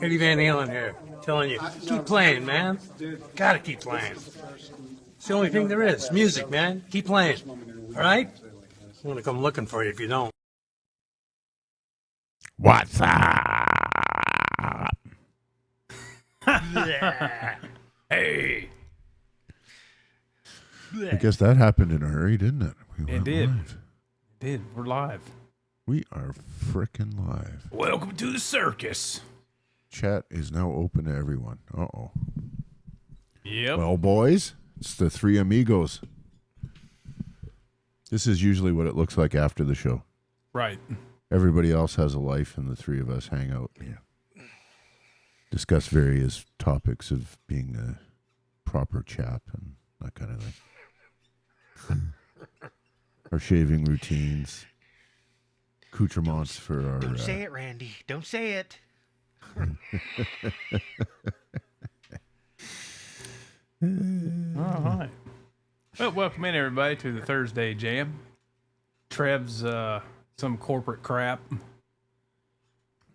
Eddie Van Halen here, telling you, keep playing, man. Gotta keep playing. It's the only thing there is. Music, man. Keep playing. All right? I'm gonna come looking for you if you don't. What's up? Hey. I guess that happened in a hurry, didn't it? It did. Live. It did. We're live. We are frickin' live. Welcome to the circus. Chat is now open to everyone. Uh-oh. Yep. Well, boys, it's the three amigos. This is usually what it looks like after the show. Right. Everybody else has a life, and the three of us hang out. Yeah. Discuss various topics of being a proper chap and that kind of thing. Our shaving routines, accoutrements for our... Don't say it, Randy. Don't say it. All right. Well, welcome in, everybody, to the Thursday Jam. Trev's some corporate crap.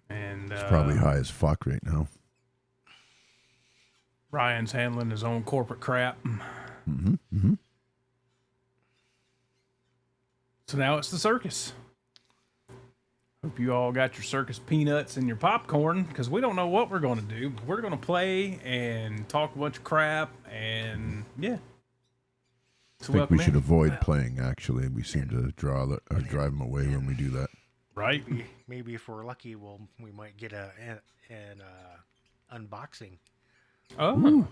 And It's probably high as fuck right now. Ryan's handling his own corporate crap. Mm-hmm. Mm-hmm. So now it's the circus. Hope you all got your circus peanuts and your popcorn, because we don't know what we're going to do. We're going to play and talk a bunch of crap, and yeah. So I think we should in. avoid playing, actually. We seem to drive them away when we do that. Right? Maybe if we're lucky, we might get an unboxing. Oh. Ooh.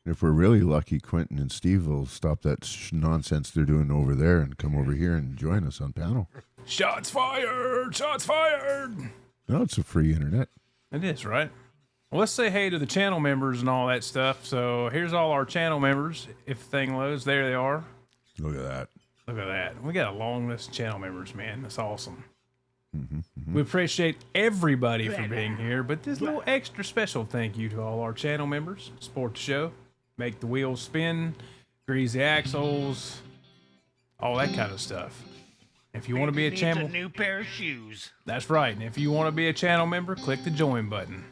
If we're really lucky, Quentin and Steve will stop that nonsense they're doing over there and come over here and join us on panel. Shots fired! Shots fired! No, it's a free internet. It is, right? Well, let's say hey to the channel members and all that stuff. So here's all our channel members. If the thing loads, there they are. Look at that. Look at that. We got a long list of channel members, man. That's awesome. Mm-hmm, mm-hmm. We appreciate everybody for being here, but this little extra special thank you to all our channel members. Support the show, make the wheels spin, grease the axles, all that kind of stuff. If you want to be a channel, a new pair of shoes. That's right. And if you want to be a channel member, click the join button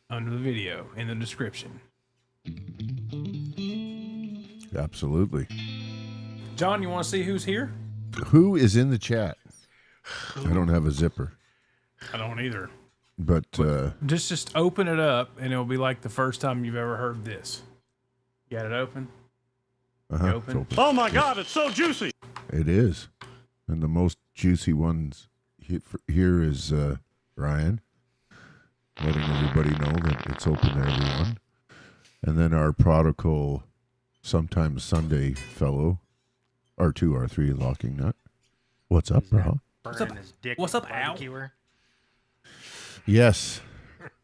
under the video in the description. Absolutely. John, you want to see who's here? Who is in the chat? I don't have a zipper. I don't either. But Just open it up, and it'll be like the first time you've ever heard this. Got it open? uh-huh, open? it's Oh my God, it's so juicy. It is. And the most juicy ones here is Ryan, letting everybody know that it's open to everyone. And then our prodigal, sometimes Sunday fellow, R2, R3, Locking Nut. What's up, bro? What's up? His dick What's up, Al? barbecuer. Yes.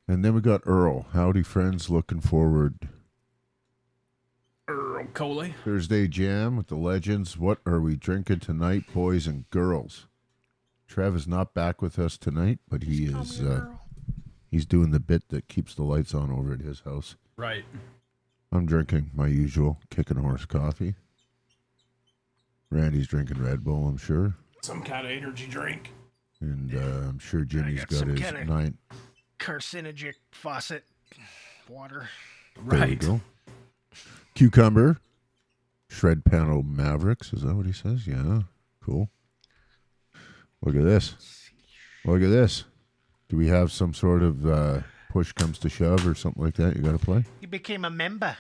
And then we got Earl. Howdy, friends. Looking forward. Earl Coley. Thursday Jam with the legends. What are we drinking tonight, boys and girls? Trev is not back with us tonight, but he is. He's doing the bit that keeps the lights on over at his house. Right. I'm drinking my usual Kicking Horse coffee. Randy's drinking Red Bull, I'm sure. Some kind of energy drink. And I'm sure Jimmy's got some his kinda 9. Carcinogenic faucet water. There we Right. go. Cucumber. Shred Panel Mavericks. Is that what he says? Yeah. Cool. Look at this. Look at this. Do we have some sort of push comes to shove or something like that you got to play? You became a member.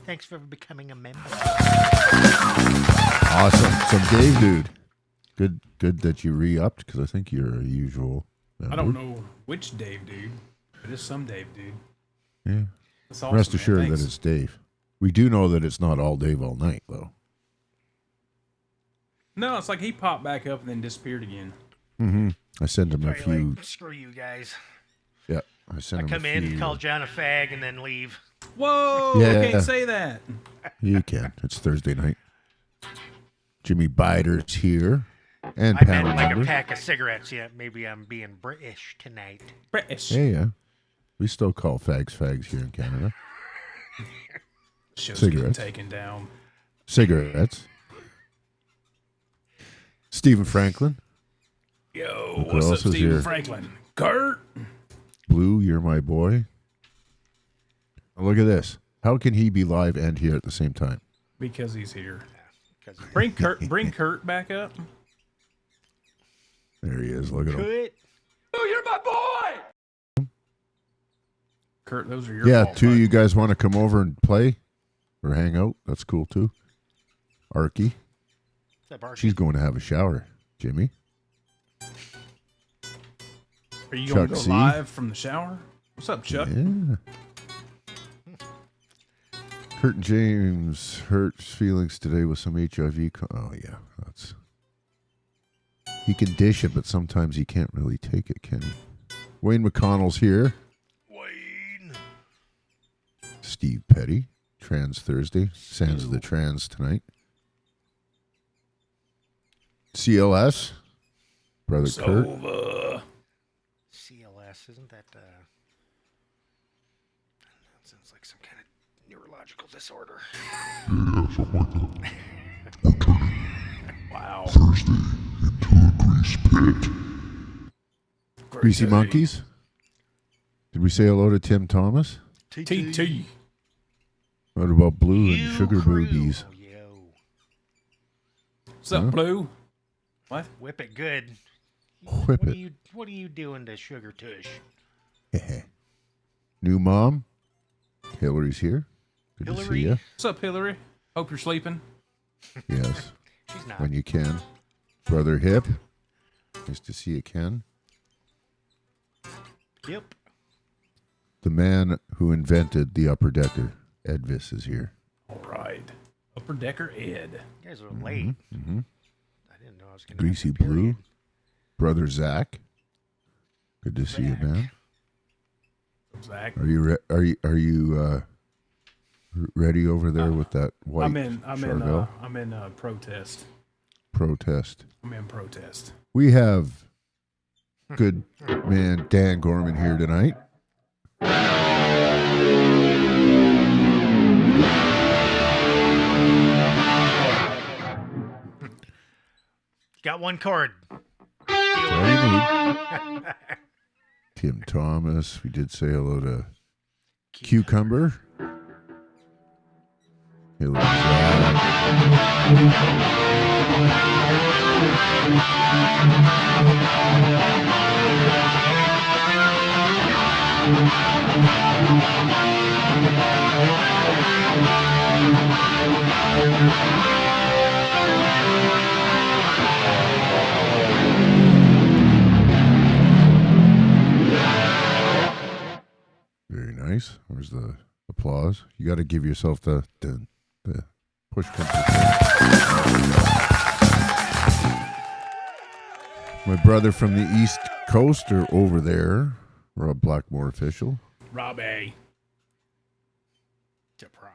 Thanks for becoming a member. Awesome. Some Dave dude. Good that you re-upped, because I think you're a usual member. I don't know which Dave dude, but it's some Dave dude. Yeah. That's awesome, Rest man. assured Thanks. that it's Dave. We do know that it's not all Dave all night, though. No, it's like he popped back up and then disappeared again. Mm-hmm. I sent him a Probably few. like, screw you guys. Yeah, I sent I him come a in, few. call John a fag, and then leave. Whoa! Yeah. I can't say that. You can. It's Thursday night. Jimmy Bider's here. And I panel meant like member. a pack of cigarettes. Yeah, maybe I'm being British tonight. British. Yeah. We still call fags here in Canada. Show's Cigarettes. getting taken down. Cigarettes. Stephen Franklin. Yo, Look what's who up, else is Stephen here. Franklin? Kurt. Blue, you're my boy. Now look at this. How can he be live and here at the same time? Because he's here. Because Bring Kurt back up. There he is. Look at him. could. Kurt, those are your Yeah, fault, two of bud. you guys want to come over and play or hang out? That's cool too. Arky. What's up, Archie? She's going to have a shower. Jimmy. Are you going to Chuck go C. live from the shower? What's up, Chuck? Yeah. Kurt and James hurts feelings today with some HIV. Oh, yeah. That's. He can dish it, but sometimes he can't really take it, can he? Wayne McConnell's here. Wayne. Steve Petty. Trans Thursday. Sans the trans tonight. CLS. Brother Kurt. Sova. CLS, isn't that, that sounds like some kind of neurological disorder. Wow. Greasy Monkeys. Did we say hello to Tim Thomas? TT. What about Blue and You Sugar crew. Boobies? Oh, yo. What's up, Huh? Blue? What? Whip it good. Whip what it. Are you, what are you doing to Sugar Tush? New mom. Hillary's here. Good to see Hillary? you. What's up, Hillary? Hope you're sleeping. Yes, She's not. when you can. Brother Hip. Nice to see you, Ken. Yep. The man who invented the upper decker, Edvis, is here. All right. Upper Decker Ed. You guys are late. Mm-hmm. I didn't know I was going Greasy Blue. Brother Zach. Good to see you, man. Zach. Are you ready over there with that white I'm in Charvel? protest. Protest? I'm in protest. We have good man Dan Gorman here tonight. Got one cord. That's all you need. Tim Thomas. We did say hello to Cucumber. Hello, Zach. Very nice. Where's the applause? You got to give yourself the push comes. My brother from the East Coast are over there. Rob Blackmore official. Robbie. To prob.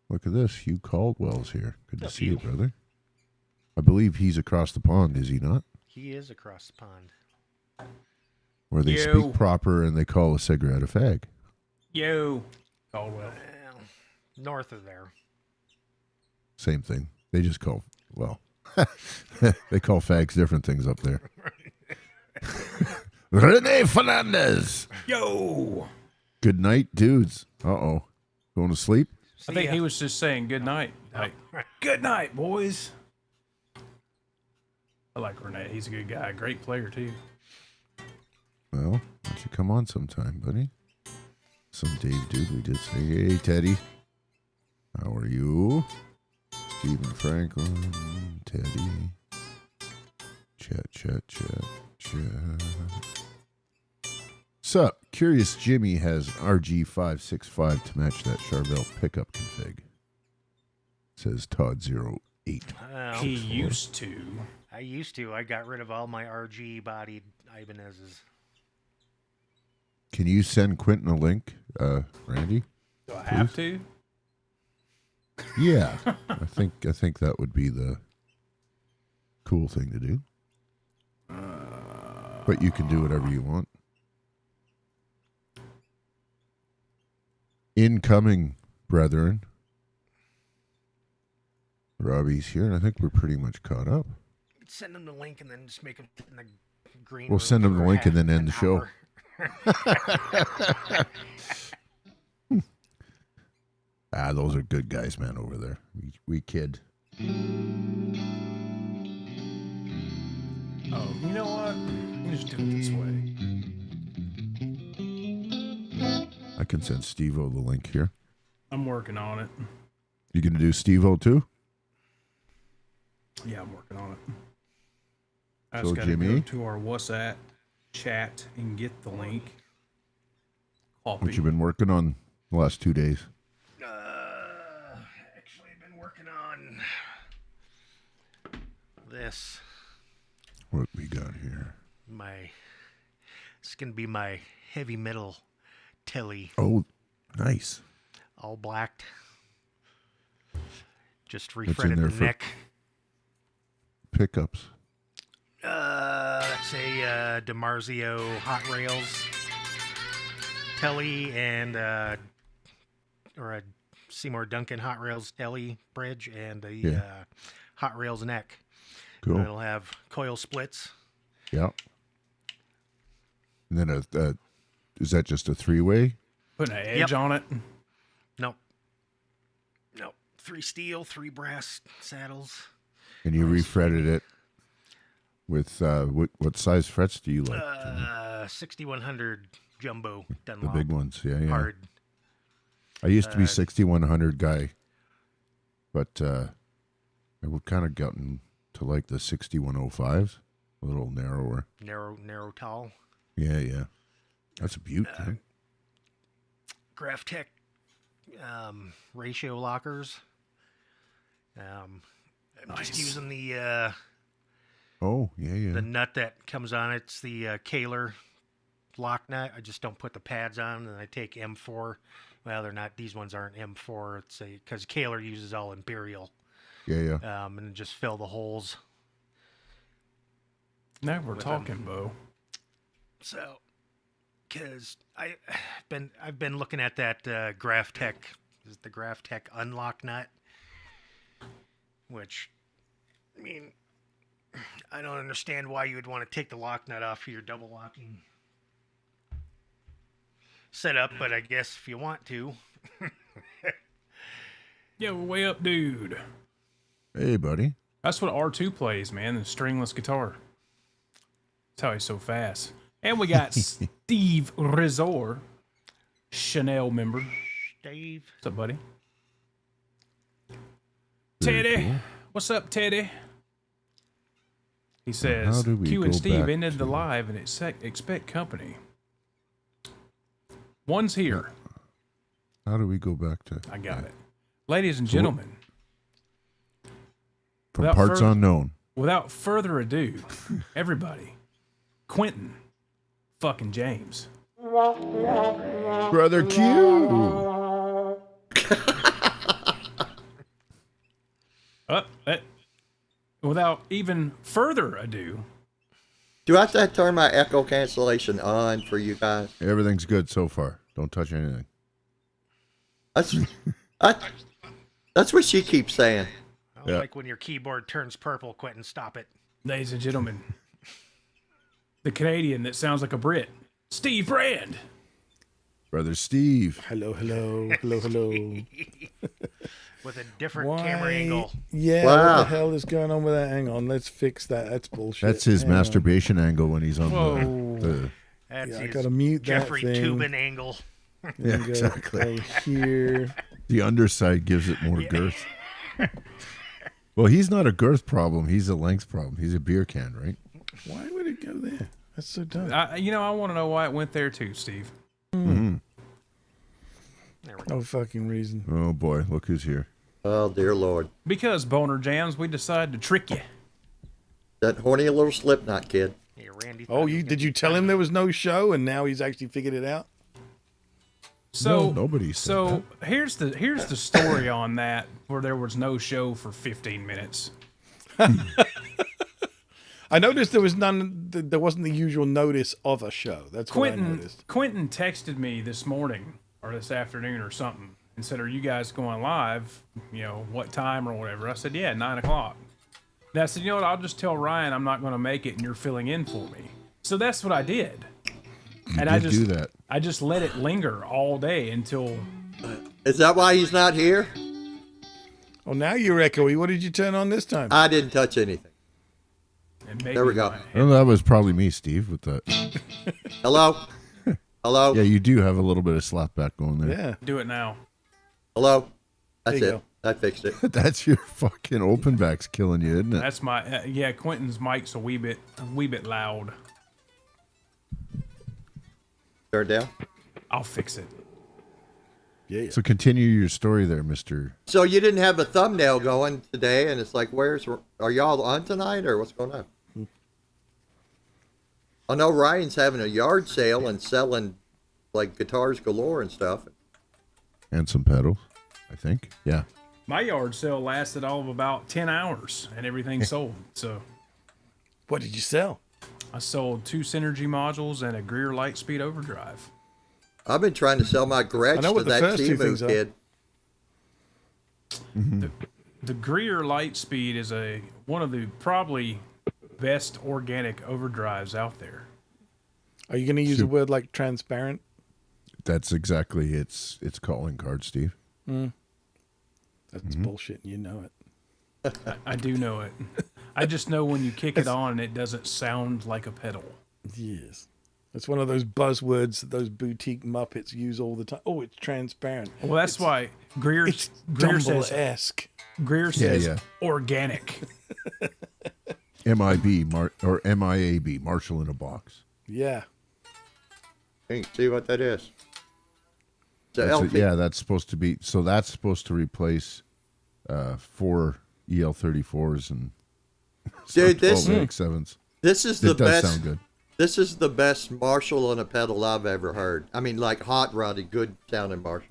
Look at this. Hugh Caldwell's here. Good to Up see you, you. brother. I believe he's across the pond, is he not? He is across the pond. Where they Yo. speak proper and they call a cigarette a fag. Yo. Caldwell. Well, north of there. Same thing. They just call, well, they call fags different things up there. Rene Fernandez. Yo. Good night, dudes. Uh-oh. Going to sleep? I think ya. he was just saying good night. Like, good night, boys. I like Renee. He's a good guy. Great player, too. Well, why don't you come on sometime, buddy? Some Dave dude, we did say, hey, Teddy. How are you? Stephen Franklin, Teddy. Chat. Sup, Curious Jimmy has RG565 to match that Charvel pickup config. Says Todd08. Well, He used to. I used to. I got rid of all my RG bodied Ibanez's. Can you send Quentin a link, Randy? Do I have to? Yeah, I think that would be the cool thing to do. But you can do whatever you want. Incoming, brethren. Robbie's here, and I think we're pretty much caught up. Send them the link and then just make them in the green. We'll room send them the for link and then half end the an show. hour. Those are good guys, man, over there. We kid. Oh, you know what? You just do it this way. I can send Steve-O the link here. I'm working on it. You gonna do Steve-O too? Yeah, I'm working on it. I So, just gotta Jimmy? go to our WhatsApp chat and get the link. Copy. What you been working on the last 2 days? Actually, I've been working on this. What we got here? It's gonna be my heavy metal telly, Oh, nice. all blacked. Just in refretted there the for- neck. Pickups. That's a DiMarzio Hot Rails telly and or a Seymour Duncan Hot Rails telly bridge and a Hot Rails neck. Cool. It'll have coil splits. Yeah. And then is that just a 3-way? Putting an edge on it. Nope. 3 steel, 3 brass saddles. And you refretted it with what size frets do you like? 6100 jumbo The Dunlop. big ones, yeah. Hard. I used to be 6100 guy, but I would kind of gotten to like the 6105s, a little narrower. Narrow tall. Yeah. That's a beaut. man. Graphtech ratio lockers. I'm just using the Oh, yeah. the nut that comes on it. It's the Kaler lock nut. I just don't put the pads on, and I take M4. Well, they're not. These ones aren't M4. It's because Kaler uses all Imperial. Yeah. And just fill the holes. Now we're With talking, Bo. So, because I've been looking at that Graphtech, is it the Graphtech unlock nut, which, I mean, I don't understand why you would want to take the lock nut off for your double locking setup, but I guess if you want to. Yo, way up, dude. Hey, buddy. That's what R2 plays, man. The stringless guitar. That's how he's so fast. And we got Steve Rizor, Chanel member. Dave. What's up, buddy? Very Teddy. cool. What's up, Teddy? He How says, do we Q go and Steve back ended the to- live and expect company. One's here. How do we go back to? I got it. Ladies and gentlemen, From Without parts further- unknown. without further ado, everybody, Quentin fucking James. Brother Q. Without even further ado, Do I have to turn my echo cancellation on for you guys? Everything's good so far. Don't touch anything. That's what she keeps saying. I don't like when your keyboard turns purple, Quentin. Stop it. ladies and gentlemen, the Canadian that sounds like a Brit, Steve Brand. Brother Steve. Hello. With a different camera angle. Yeah, Wow. what the hell is going on with that? Hang on, let's fix that. That's bullshit. That's his Hang on. masturbation angle when he's on Whoa. the That's Yeah, I his gotta mute that Jeffrey thing. Tubin angle. yeah, Go exactly. over here. The underside gives it more girth. Well, he's not a girth problem. He's a length problem. He's a beer can, right? Why would it go there? That's so dumb. I want to know why it went there too, Steve. There we go. No fucking reason. Oh boy, look who's here. Oh, dear Lord. Because Boner Jams, we decided to trick you. That horny little Slipknot kid. Hey, Randy. Oh, thought he did you tell him there was no show and now he's actually figured it out? So No, nobody said So here's the story on that, where there was no show for 15 minutes. I noticed there was none. There wasn't the usual notice of a show. That's what I noticed. Quentin texted me this morning or this afternoon or something and said, "Are you guys going live? You know, what time or whatever?" I said, "Yeah, 9 o'clock." And I said, "You know what? I'll just tell Ryan I'm not going to make it, and you're filling in for me." So that's what I did. And did do that. I just let it linger all day until. Is that why he's not here? Oh, now you're echoey. What did you turn on this time? I didn't touch anything. And maybe There we go. Well, that was probably me, Steve, with that. Hello? Hello? Yeah, you do have a little bit of slapback going there. Yeah. Do it now. Hello? That's There you it. I fixed it. That's your fucking open back's killing you, isn't it? That's my yeah. Quentin's mic's a wee bit loud. Turn it down. I'll fix it. Yeah. So continue your story there, Mr. So you didn't have a thumbnail going today, and it's like, are y'all on tonight, or what's going on? I know Ryan's having a yard sale and selling like guitars galore and stuff. And some pedals, I think. Yeah. My yard sale lasted all of about 10 hours, and everything sold. So What did you sell? I sold 2 Synergy modules and a Greer Lightspeed overdrive. I've been trying to sell my Gretsch I know to what the that first two things Timu are. kid. The Greer Lightspeed is one of the probably best organic overdrives out there. Are you going to use a word like transparent? That's exactly its calling card, Steve. That's bullshit, and you know it. I do know it. I just know when you kick it on, it doesn't sound like a pedal. Yes. It's one of those buzzwords that those boutique Muppets use all the time. Oh, it's transparent. Well, that's why Greer says Dumble-esque. Yeah. organic. MIB, or MIAB, Marshall in a box. Yeah. Hey, see what that is? It's a That's LP. yeah, that's supposed to be, so that's supposed to replace 4 EL34s and Dude, this 12 MX7s. this is the It does best. sound good. This is the best Marshall on a pedal I've ever heard. I mean, like hot roddy, good sounding Marshall.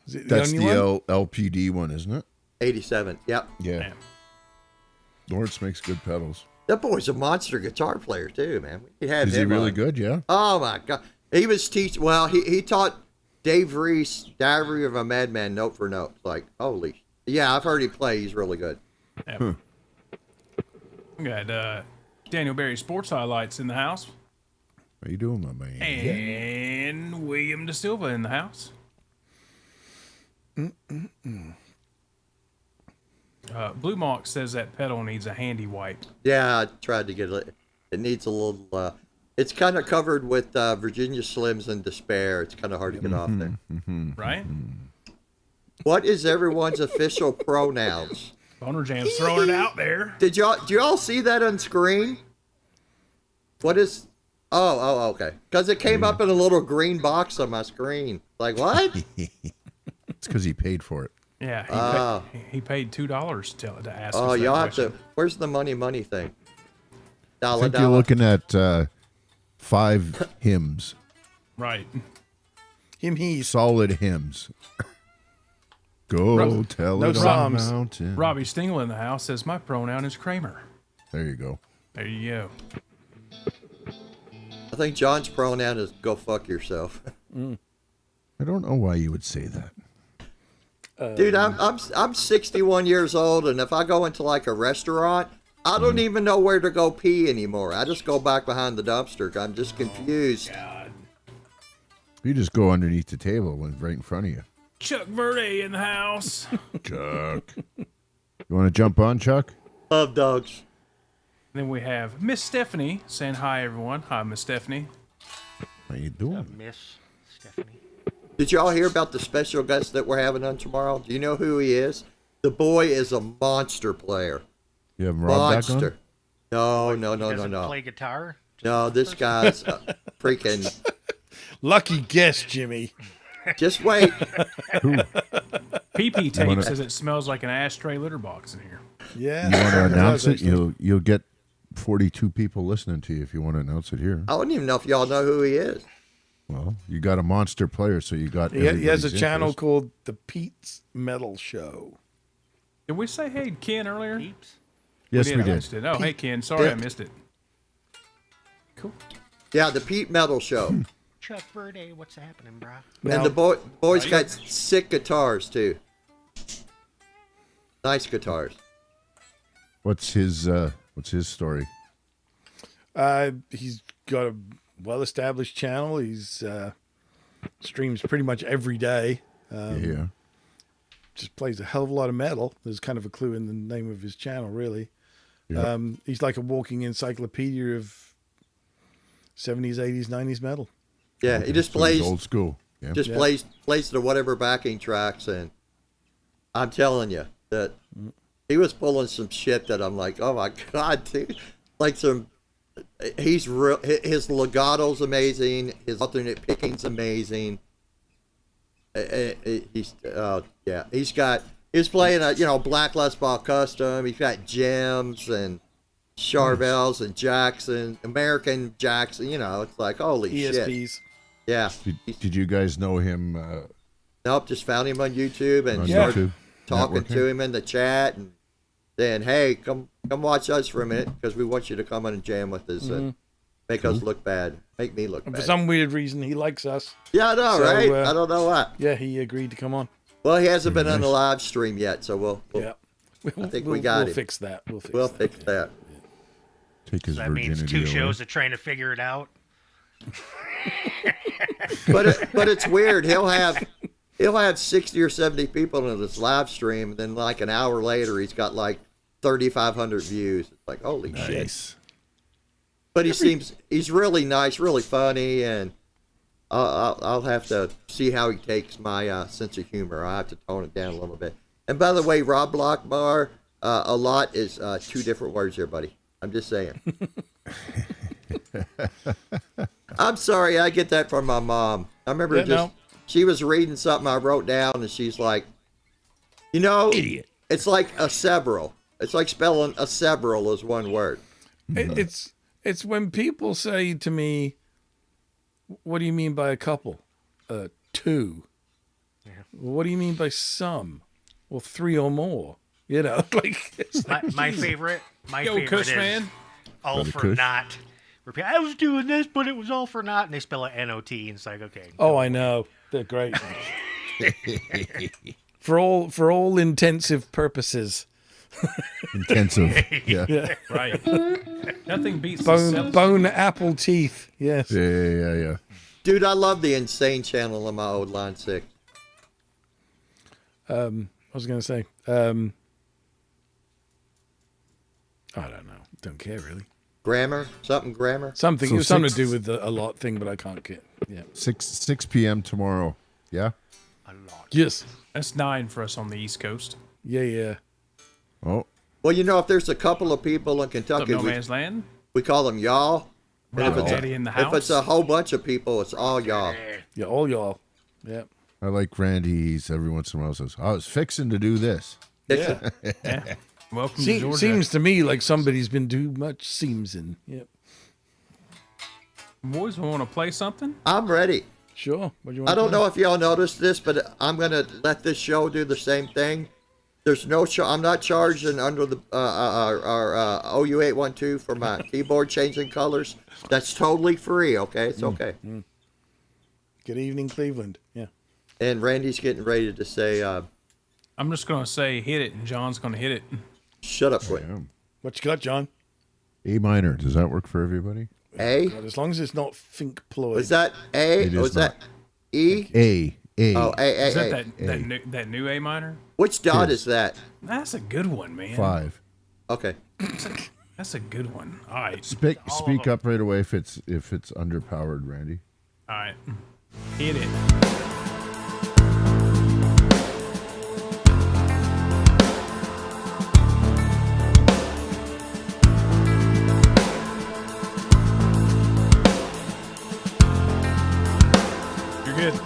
Is it That's only the one? LPD one, isn't it? 87. Yep. Yeah. Man. Lawrence makes good pedals. That boy's a monster guitar player too, man. We had Is he him really on. good? Yeah. Oh my god, he was teaching. Well, he taught Dave Reese Diary of a Madman note for note. Like holy, yeah, I've heard him play. He's really good. Yeah. We got Daniel Berry Sports Highlights in the house. How you doing, my man? And William Da Silva in the house. Blue Mark says that pedal needs a handy wipe. Yeah, I tried to get it. It needs a little. It's kind of covered with Virginia Slims and Despair. It's kind of hard to get off there. Right? What is everyone's official pronouns? Boner Jam's throwing it out there. Do y'all see that on screen? What is? Oh, okay. Because it came up in a little green box on my screen. Like what? It's because he paid for it. Yeah, he paid $2 to ask Oh, us that y'all have question. to. Where's the money thing? I Dollar think you're dollar. looking at 5 hymns, Right. He's solid hymns. Go tell no it on the psalms. mountain. Robbie Stingle in the house says, my pronoun is Kramer. There you go. There you go. I think John's pronoun is go fuck yourself. I don't know why you would say that. Dude, I'm 61 years old, and if I go into like a restaurant, I don't even know where to go pee anymore. I just go back behind the dumpster. I'm just confused. God. You just go underneath the table when right in front of you. Chuck Verde in the house. Chuck. You want to jump on, Chuck? Love dogs. Then we have Miss Stephanie saying hi, everyone. Hi, Miss Stephanie. How you doing? Miss Stephanie. Did y'all hear about the special guest that we're having on tomorrow? Do you know who he is? The boy is a monster player. You have Rob back on? Monster. No. Doesn't play guitar. No, this guy's freaking. lucky guess, Jimmy. Just wait. PP Tape wanna- says it smells like an ashtray litter box in here. Yeah. You want to announce does, it? You'll get 42 people listening to you if you want to announce it here. I don't even know if y'all know who he is. Well, you got a monster player, so you got. He has a everybody's channel interest. called The Pete's Metal Show. Did we say hey Ken earlier? Peeps. Yes, we I did. missed it. Oh, hey Ken. Sorry I missed it. Cool. Yeah, the Pete Metal Show. Chuck Verde, what's happening, bro? And the boy's got sick guitars too. Nice guitars. What's his story? He's got a well-established channel. He's streams pretty much every day. Yeah. Just plays a hell of a lot of metal. There's kind of a clue in the name of his channel, really. Yep. He's like a walking encyclopedia of 70s, 80s, 90s metal. Yeah, he just So he's plays old school. Yeah. just plays the whatever backing tracks, and I'm telling you that he was pulling some shit that I'm like, oh my god, dude! Like he's real. His legato's amazing. His alternate picking's amazing. He's playing a Black Les Paul Custom. He's got Gems and Charvels and Jackson, American Jackson. It's like holy ESPs. shit. Yeah. Did you guys know him? Nope. Just found him on YouTube and On started YouTube? talking Networking? to him in the chat and saying, "Hey, come watch us for a minute because we want you to come on and jam with us and make us look bad, make me look And bad." for some weird reason, he likes us. Yeah, I know, So, right? I don't know what. Yeah, he agreed to come on. Well, he hasn't been on the live stream yet, so we'll Yeah. I think we got we'll him. fix that. We'll fix that. Take his So that means virginity 2 away? shows of trying to figure it out. But it's weird. He'll have 60 or 70 people in this live stream, and then like an hour later, he's got like 3,500 views. It's like holy shit. Nice. But he's really nice, really funny, and I'll have to see how he takes my sense of humor. I have to tone it down a little bit. And by the way, Rob Blockbar, a lot is 2 different words here, buddy. I'm just saying. I'm sorry, I get that from my mom. I remember she was reading something I wrote down, and she's like, idiot. It's like a several. It's like spelling a several is one word. It's when people say to me, "What do you mean by a couple?" 2. Yeah. What do you mean by some? Well, 3 or more. Like it's like, My favorite Yo, Kush, is man. all Brother for Kush. naught. I was doing this, but it was all for naught, and they spell it N-O-T, and it's like, okay. oh, I know. They're great. for all intensive purposes. Intensive. Yeah. Yeah. Right. Nothing beats the Bone apple teeth. Yes. Yeah. Dude, I love the Insane channel on my old Line 6. I was going to say, I don't know. Don't care really. Grammar? Something grammar? Something. So It was something to 6 do with a lot thing, but I can't get. Yeah. 6 p.m. tomorrow. Yeah. A lot. Yes. That's 9 for us on the East Coast. Yeah. Oh, Well, if there's a couple of people in Up Kentucky, No Man's Land. we call them y'all. And Rob and Eddie in the house. if it's a whole bunch of people, it's all y'all. Yeah. All y'all. Yeah. I like Randy. He's every once in a while says, "I was fixing to do this." Yeah. Yeah. Welcome to Georgia. Seems to me like somebody's been too much seamsing. Yep. Boys, we want to play something? I'm ready. Sure. What do you want? I don't know if y'all noticed this, but I'm going to let this show do the same thing. There's no I'm not charging under the our OU812 for my keyboard changing colors. That's totally free, okay? It's okay. Good evening, Cleveland. Yeah. And Randy's getting ready to say, I'm just going to say hit it, and John's going to hit it. shut up, quick. Yeah. What you got, John? A minor. Does that work for everybody? A? God, as long as it's not Fink Ploy. Was that A? It is Was that not. E? A. Oh, A. Is that that new A minor? Which dot Yes. is that? That's a good one, man. 5. Okay. That's a good one. All right. Speak up right away if it's underpowered, Randy. All right. Hit it. You're good.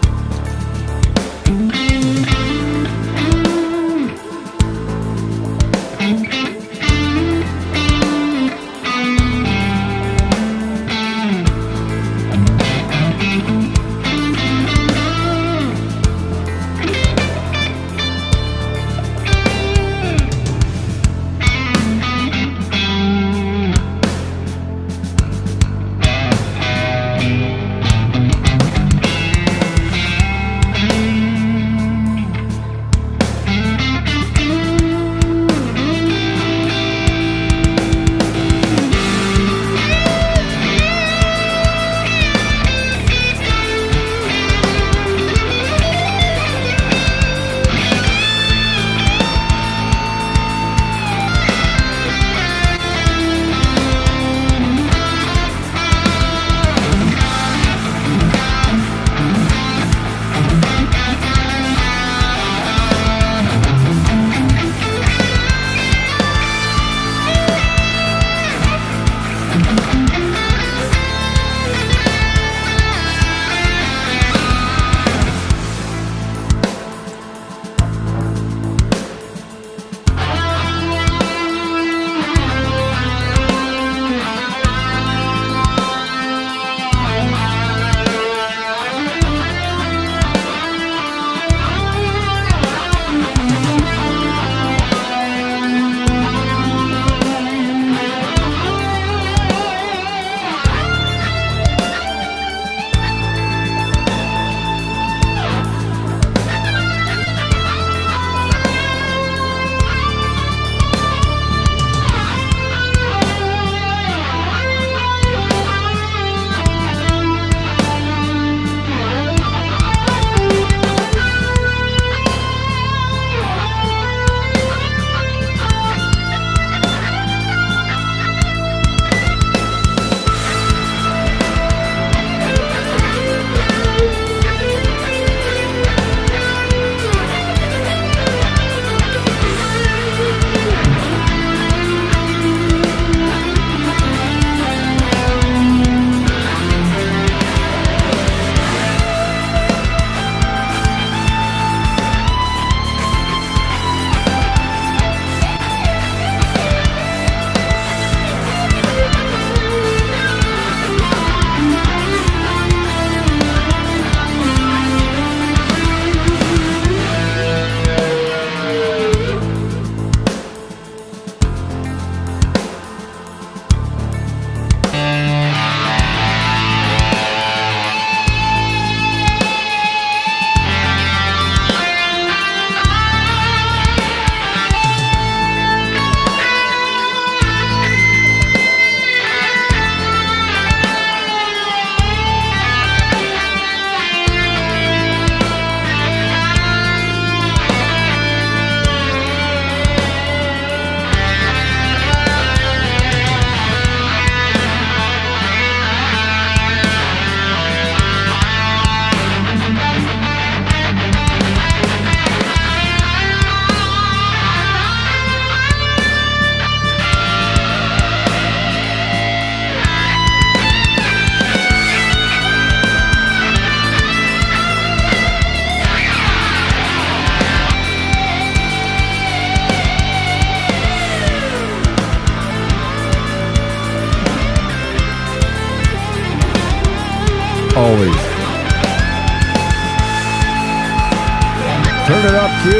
Turn it up, Q.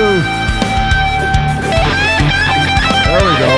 There we go.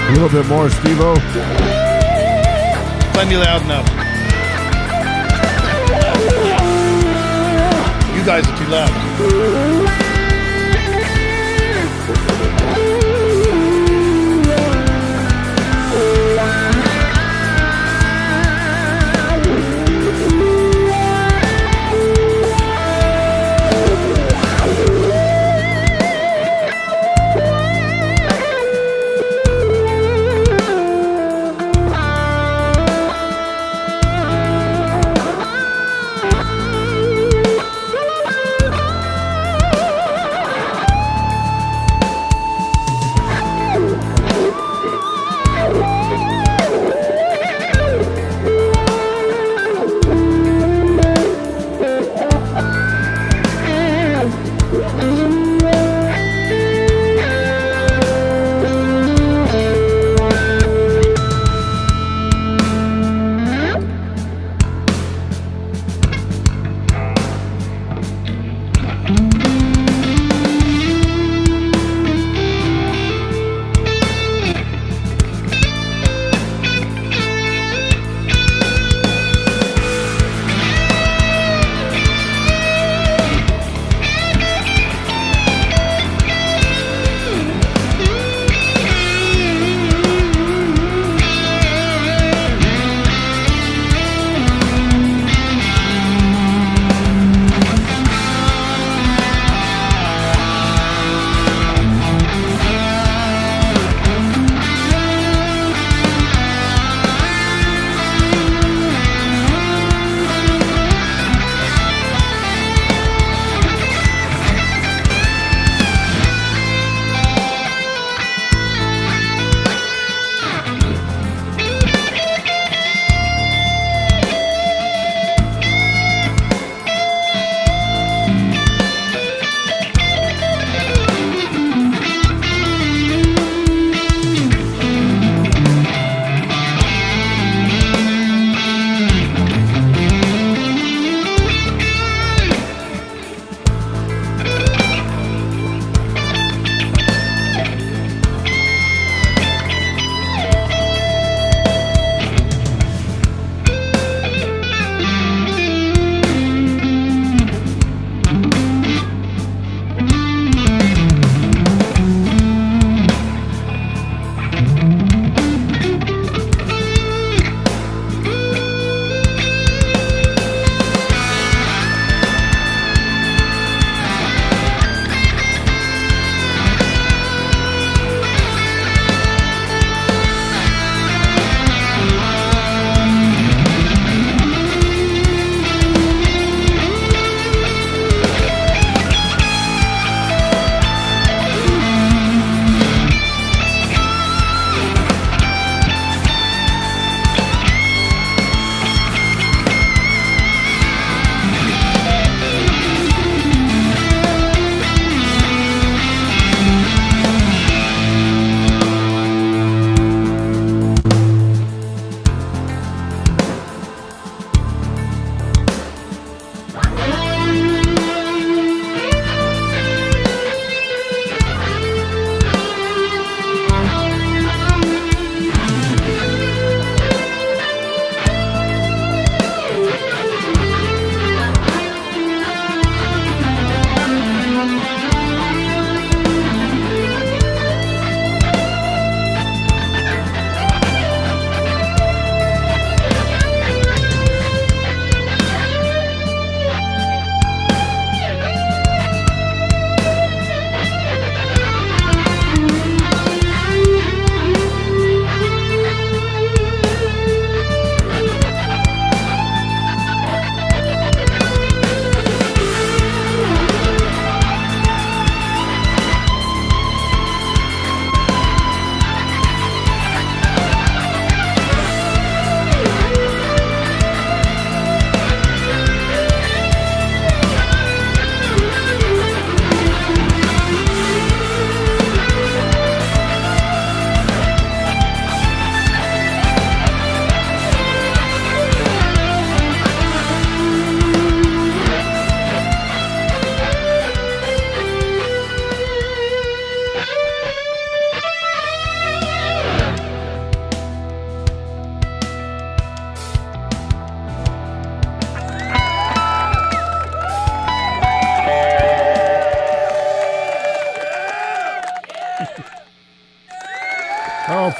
A little bit more, Steve-O. Plenty loud enough. You guys are too loud.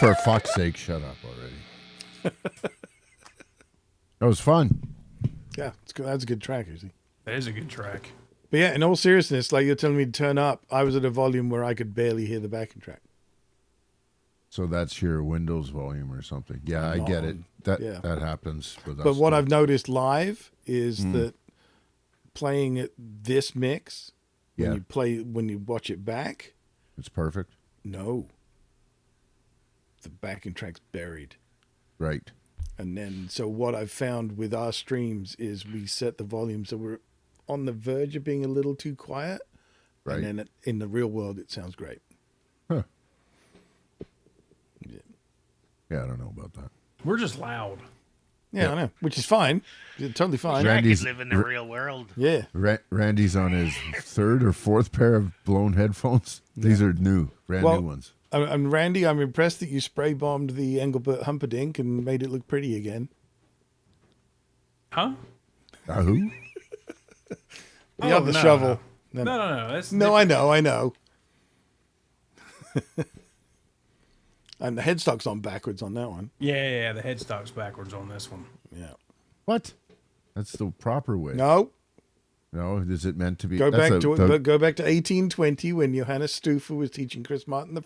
for fuck's sake, shut up already. That was fun. Yeah, it's good. That's a good track, Izzy. That is a good track. But yeah, in all seriousness, like you're telling me to turn up, I was at a volume where I could barely hear the backing track. So that's your Windows volume or something. Yeah, I get it. That happens with us. But what too. I've noticed live is that playing at this mix, when you watch it back, It's perfect. no. The backing track's buried. Right. And then, so what I've found with our streams is we set the volume so we're on the verge of being a little too quiet. Right. And then in the real world, it sounds great. Huh. Yeah, I don't know about that. We're just loud. Yeah, I know, which is fine. Totally fine. I Randy's- could live in the real world. Yeah. Randy's on his third or fourth pair of blown headphones. These are new, brand new ones. And Randy, I'm impressed that you spray bombed the Engelbert Humperdinck and made it look pretty again. Huh? Who? The other shovel. No. That's No, I know. And the headstock's on backwards on that one. Yeah, the headstock's backwards on this one. Yeah. What? That's the proper way. No, No, is it meant to be? go that's back to the- go back to 1820 when Johannes Stufer was teaching Chris Martin I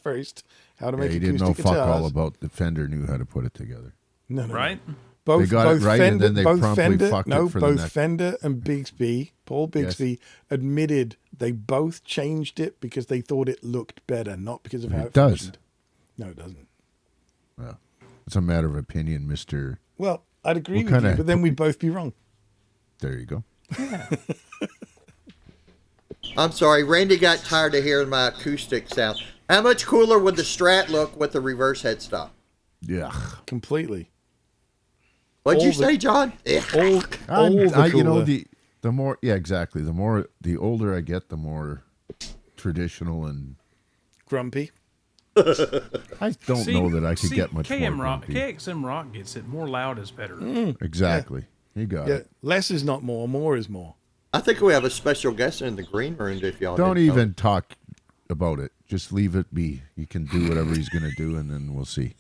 how to make he acoustic didn't know guitars. fuck all about the Fender knew how to put it together. No. Right? Both, They got it both right, and Fender, then they both promptly Fender, fucked it no, for the both next- Fender and Bigsby, Paul Bigsby, admitted they both changed it because they thought it looked better, not because of how it does. functioned. No, it doesn't. Well, it's a matter of opinion, Mr. Well, I'd agree What with you, kinda- but then we'd both be wrong. There you go. I'm sorry, Randy got tired of hearing my acoustic sound. How much cooler would the Strat look with the reverse headstock? Yeah. Completely. What'd you All the- say, John? All the You know, cooler. the more, exactly. The older I get, the more traditional and Grumpy. I don't know that I could get much KM more. Rock, grumpy. KXM Rock gets it. More loud is better. Exactly. You got Yeah, it. less is not more. More is more. I think we have a special guest in the green room if y'all Don't didn't know. even talk about it. Just leave it be. He can do whatever he's going to do, and then we'll see.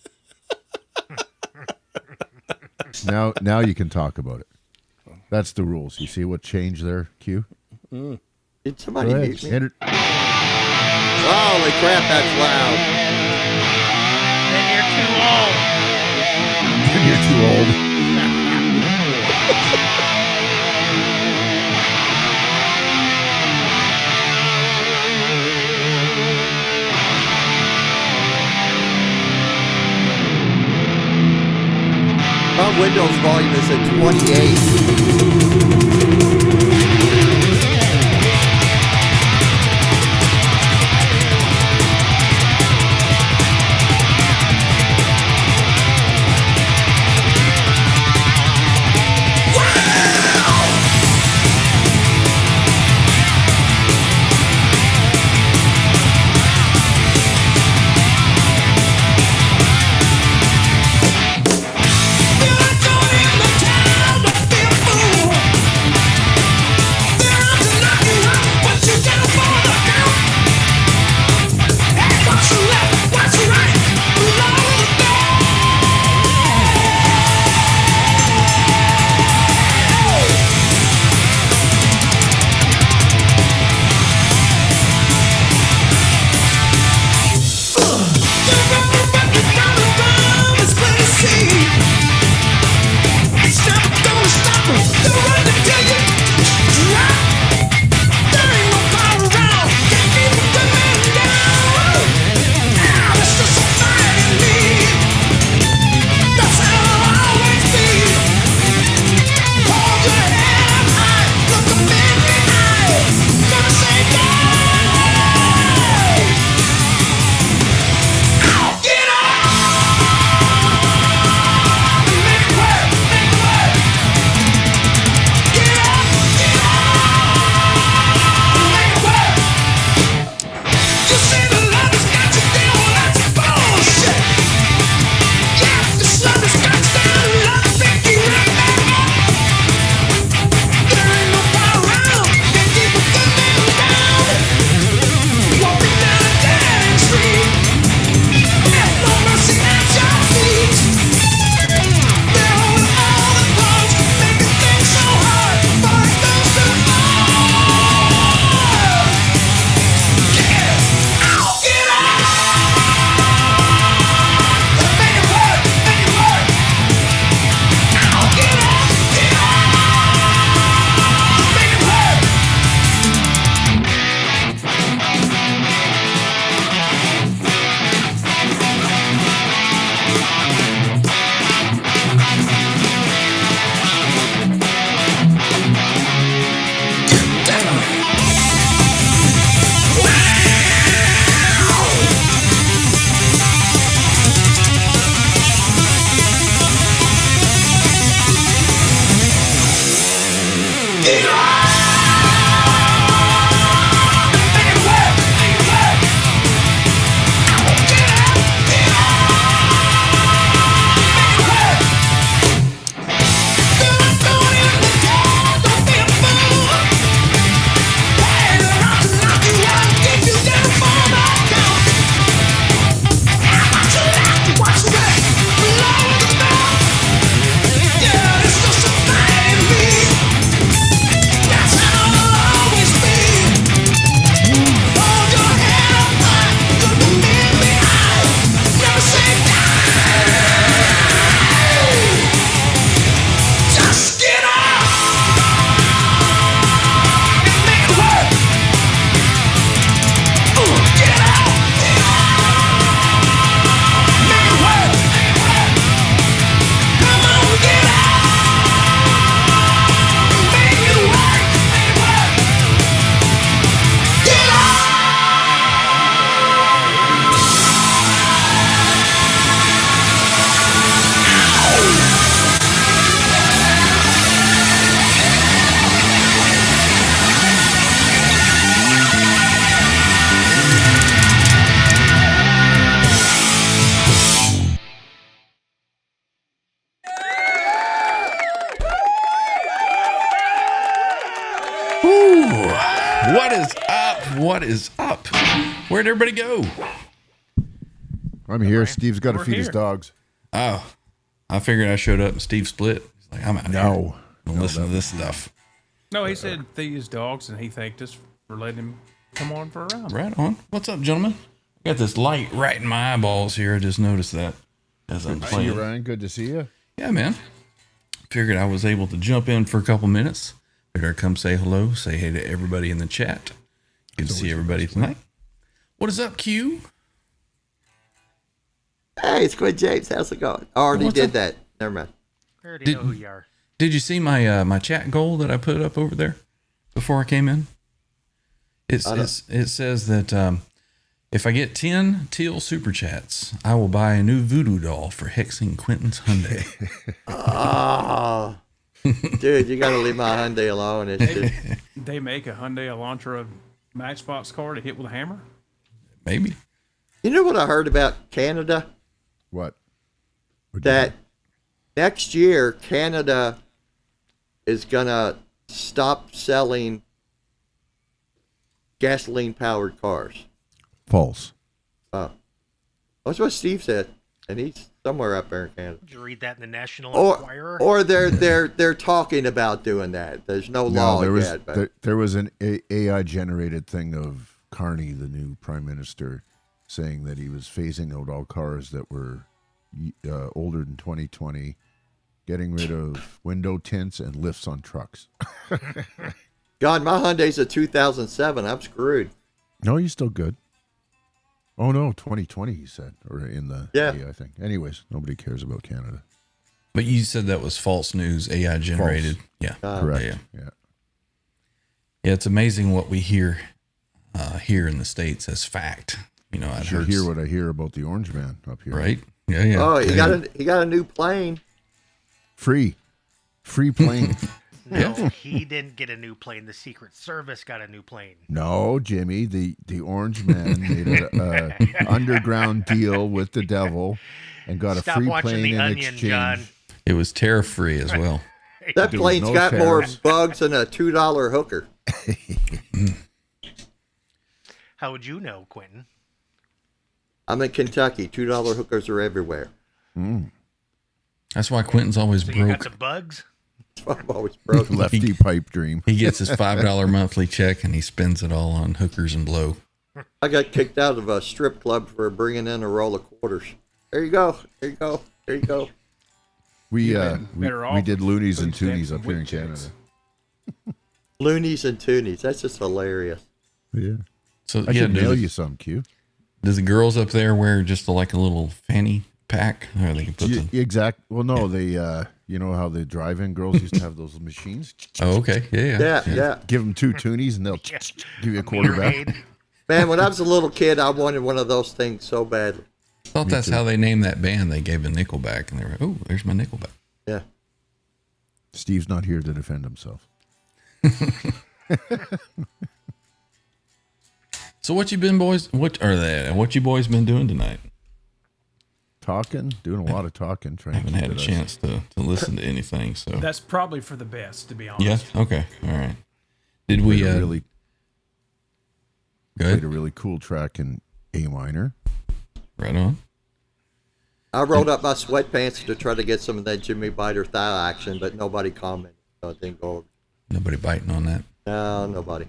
Now you can talk about it. That's the rules. You see what changed there, Q? Did somebody Go ahead. mute me? Holy Holy crap, that's loud. Then you're too old. You're too old. My Windows volume is at 28. Feel like going in the town, I feel What is up? What is up? Where'd everybody go? I'm here. Steve's got to We're feed his here. dogs. Oh, I figured I showed up and Steve split. He's like, I'm out. No. Don't listen to this stuff. No, he said feed his dogs, and he thanked us for letting him come on for a round. Right on. What's up, gentlemen? I got this light right in my eyeballs here. I just noticed that as I'm See you, playing. Ryan. Good to see you. Yeah, man. Figured I was able to jump in for a couple minutes. Figured I'd come say hello, say hey to everybody in the chat. Good to see everybody tonight. What is up, Q? Hey, it's Quinn James. How's it going? I already What's did up? that. Never mind. I already know who you are. Did you see my my chat goal that I put up over there before I came in? It says that if I get 10 teal super chats, I will buy a new voodoo doll for hexing Quentin's Hyundai. Oh, dude, you got to leave my Hyundai alone. It's just, They make a Hyundai Elantra Matchbox car to hit with a hammer. Maybe. you know what I heard about Canada? What? That next year, Canada is going to stop selling gasoline-powered cars. False. Oh. That's what Steve said, and he's somewhere up there in Canada. Did you read that in the National Or, Enquirer? or they're talking about doing that. There's no law there was yet. But there was an AI generated thing of Carney, the new prime minister, saying that he was phasing out all cars that were older than 2020, getting rid of window tints and lifts on trucks. God, my Hyundai's a 2007. I'm screwed. No, he's still good. Oh no, 2020 he said, or in the Yeah. AI thing. Anyways, nobody cares about Canada. But you said that was false news, AI generated. Yeah. Correct. Yeah. Yeah. Yeah, it's amazing what we hear here in the States as fact. You know, I'd You heard hear what I hear about the Orange Man up here. right? Yeah, yeah. Oh, yeah. he got a new plane. Free plane. No, he didn't get a new plane. The Secret Service got a new plane. No, Jimmy, the Orange Man made an underground deal with the devil and got Stop a free watching plane The in Onion, exchange. John. It was tariff free as well. That There was plane's no got more tariffs. bugs than a $2 hooker. How would you know, Quentin? I'm in Kentucky. $2 hookers are everywhere. That's why Quentin's always So you got broke. the bugs? I'm always broke. Lefty pipe dream. He gets his $5 monthly check and he spends it all on hookers and blow. I got kicked out of a strip club for bringing in a roll of quarters. There you go. There you go. There you go. We better we off did loonies and food toonies stamps up and here in wheat checks. Canada. Loonies and toonies. That's just hilarious. Yeah. So I yeah, should mail does, you some, Q. does the girls up there wear just like a little fanny pack? Or they can put the, Well, no, they you know how the drive-in girls used to have those machines? oh, okay. Yeah. Yeah. Give them 2 toonies and they'll give you a quarter back. Meterade. Man, when I was a little kid, I wanted one of those things so badly. Thought that's how they named that band. They gave a Nickelback and they were, oh, there's my Nickelback. Yeah. Steve's not here to defend himself. So what you been boys? What you boys been doing tonight? Doing a lot of talking. I haven't had a chance to listen to anything. So That's probably for the best, to be honest. yeah. Okay. All right. Did we really go played ahead. a really cool track in A minor? Right on. I rolled up my sweatpants to try to get some of that Jimmy Biter thigh action, but nobody commented, so it didn't go over. Nobody biting on that. No, nobody.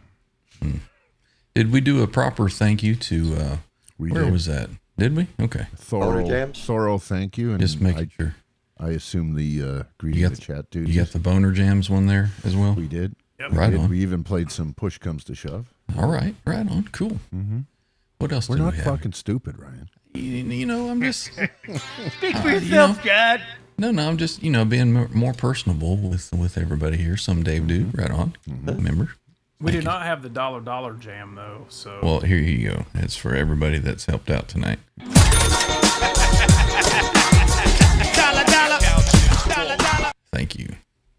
Did we do a proper thank you to? Where did. was that? Did we? Okay. Thorough thank you. And Just making sure. I assume the greeting You the got chat dude. You got the boner jams one there as well. We did. Yep. We Right did. on. We even played some Push Comes to Shove. All right. Right on. Cool. Mm-hmm. What else? We're did not we have? fucking stupid, Ryan. You know, I'm just. Speak for yourself, God. No, I'm just being more personable with everybody here. Some Dave dude, right on. Remember? We do not have the dollar jam, though. So Well, here you go. It's for everybody that's helped out tonight. Thank you.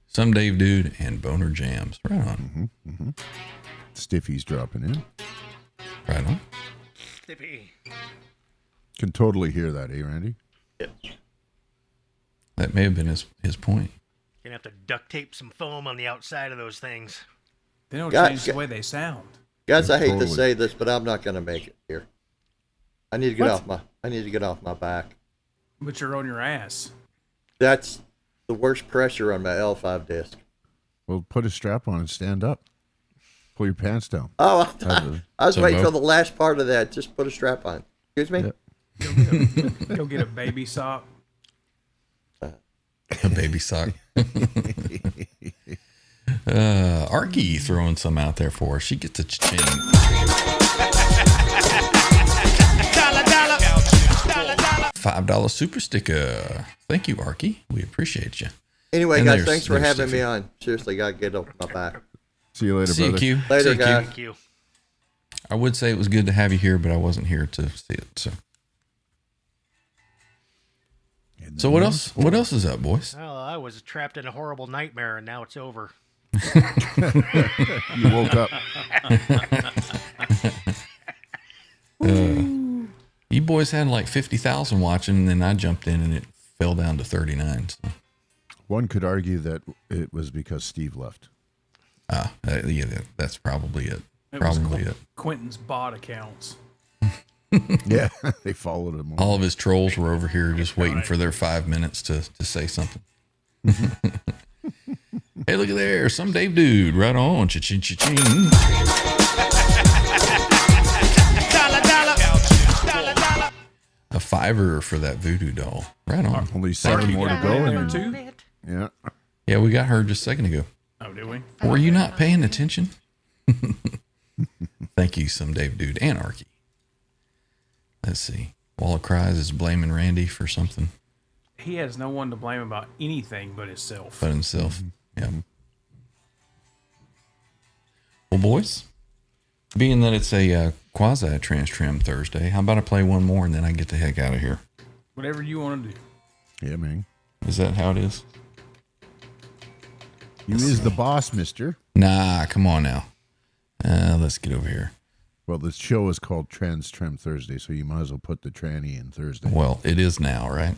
Some Dave dude and Boner Jams. Right on. Stiffy's dropping in. Right on. Can totally hear that, eh, Randy? That may have been his point. Gonna have to duct tape some foam on the outside of those things. they don't God, change the way they sound. Guys, I hate to Totally. say this, but I'm not going to make it here. I need to get off my back. But you're on your ass. That's the worst pressure on my L5 disc. Well, put a strap on and stand up. Pull your pants down. Oh, I was So waiting Mo- for the last part of that. Just put a strap on. Excuse me? Yeah. Go get a baby sock. A baby sock. Arky throwing some out there for us. She gets a cha-ching. $5 super sticker. Thank you, Arky. We appreciate you. Anyway, And guys, there's- thanks for there's having me Stiffy. on. Seriously, got to get off my back. See you later, See you, brother. Q. Later, See you, Q. guys. Thank you. I would say it was good to have you here, but I wasn't here to see it. So what else? What else is up, boys? Well, I was trapped in a horrible nightmare, and now it's over. You woke up. You boys had like 50,000 watching, and then I jumped in and it fell down to 39. So. One could argue that it was because Steve left. Yeah, that's probably it. It was Probably it. Quentin's bot accounts. Yeah, they followed him. All of his trolls were over here just waiting for their 5 minutes to say something. Hey, look at there. Some Dave dude. Right on. Cha-ching, cha-ching. A $5 for that voodoo doll. Right on. Only 7 more to go. There And, too. yeah. Yeah, we got her just a second ago. Oh, did we? Were you not paying attention? Thank you, some Dave dude and Arky. Let's see. Walla Cries is blaming Randy for something He has no one to blame about anything but himself. but himself. Yeah. Well, boys, being that it's a quasi trans trim Thursday, how about I play one more and then I get the heck out of here? Whatever you want to do. Yeah, man. Is that how it is? You is the boss, mister. Nah, come on now. Let's get over here. Well, the show is called Trans Trim Thursday, so you might as well put the tranny in Thursday. Well, it is now, right?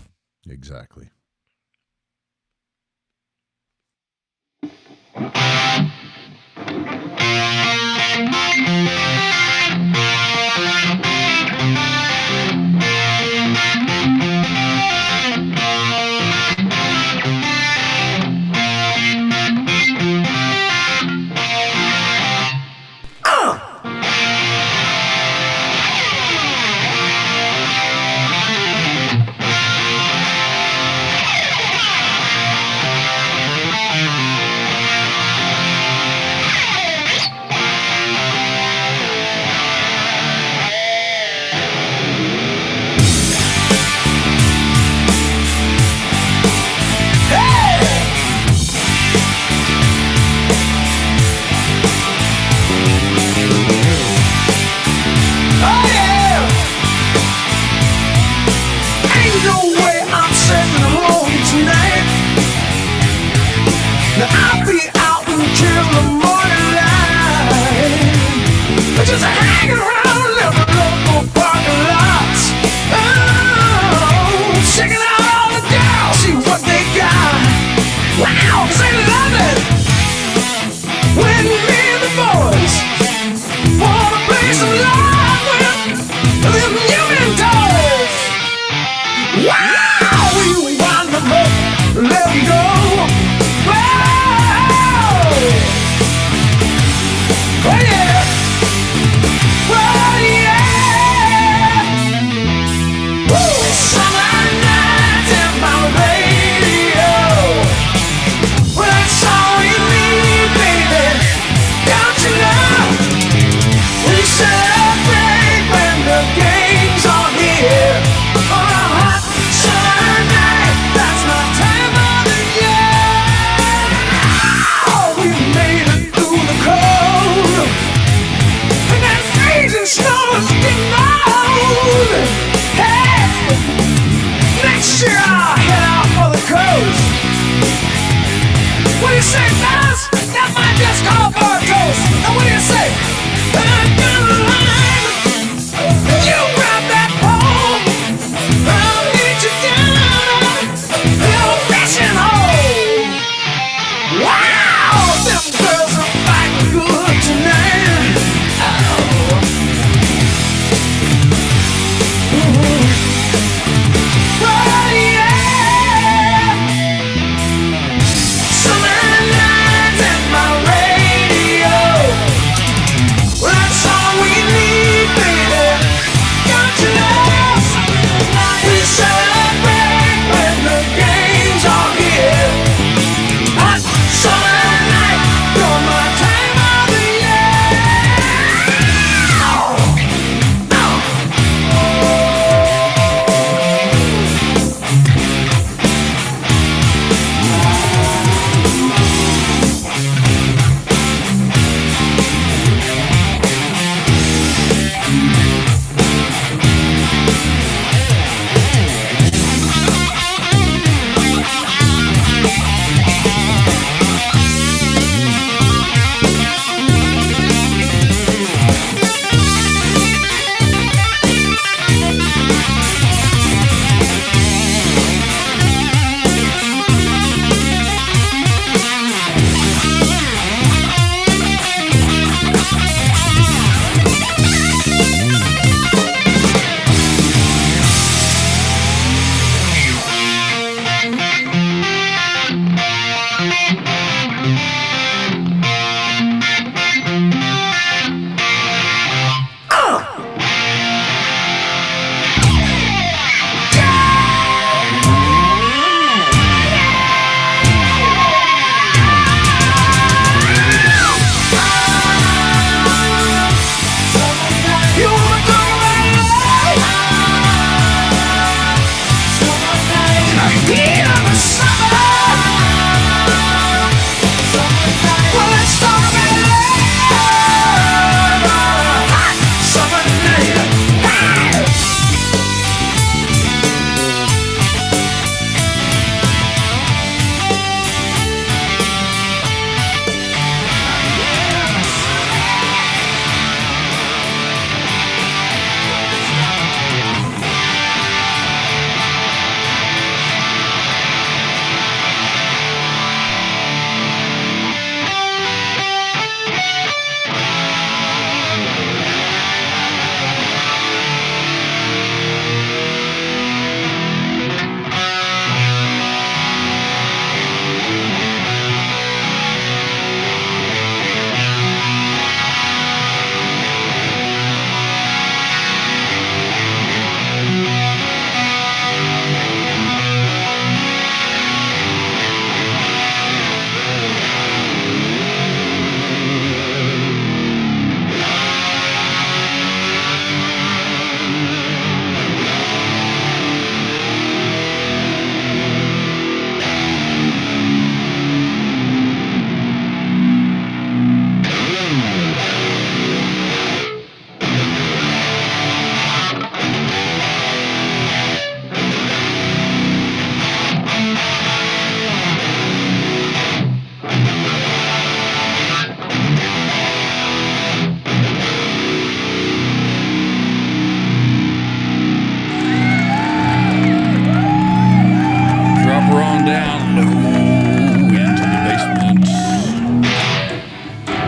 Exactly. Oh yeah! Ain't no way I'm sitting home tonight. Now I'll be out until the morning hanging around every local parking lot. Oh, checking out all the girls, see what they got. Wow, 'cause they love it when me and the boys wanna play some live with them union toys. Wow, we wind them up, let them go. Wow, oh yeah, oh yeah. Woo. Summer nights in my radio. Well, that's all you need, baby. Don't you know? We celebrate when the game's on here. On a hot summer night, that's my time of the year. Oh, we made it through the cold, and that freezing snow is getting old. Hey, next year I'll head out for the coast. What do you say, fellas? That might just call for a toast. And what do you say? You grab that pole, I'll meet you down the old-fashioned hole. Wow, them girls are fighting good tonight. Oh. Oh, yeah. Summer nights and my radio. Well, that's all we need, baby. Don't you know? We celebrate when the games are here. Hot summer night,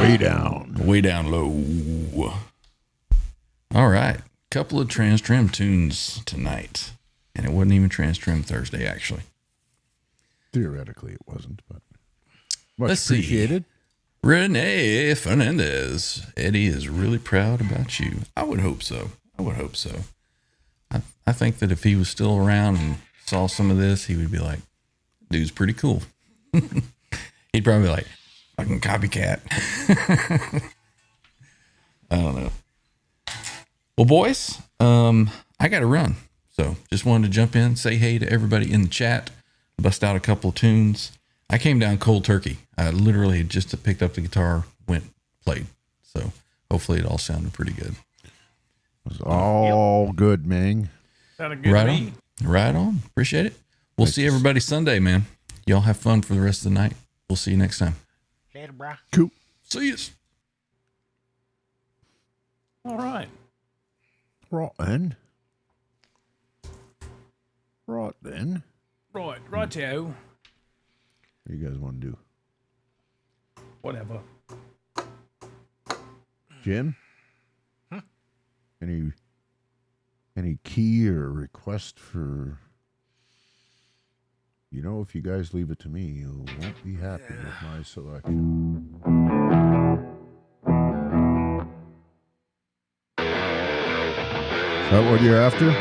Way down. Way down low. All right. Couple of Trans Trim tunes tonight. And it wasn't even Trans Trim Thursday, actually. Theoretically, it wasn't, but much Let's see. appreciated. Renee Fernandez. Eddie is really proud about you. I would hope so. I think that if he was still around and saw some of this, he would be like, dude's pretty cool. He'd probably be like, fucking copycat. I don't know. Well, boys, I got to run. So just wanted to jump in, say hey to everybody in the chat, bust out a couple of tunes. I came down cold turkey. I literally just picked up the guitar, played. So hopefully it all sounded pretty good. It was all good, Ming. Sounded good Right to on. me. Right on. Appreciate it. We'll see everybody Sunday, man. Y'all have fun for the rest of the night. We'll see you next time. Later, bro. Cool. See you. All right. Rotten. Right, righto. What do you guys want to do? Whatever. Jim? Any key or request for... You know, if you guys leave it to me, you won't be happy with my selection. Is that what you're after?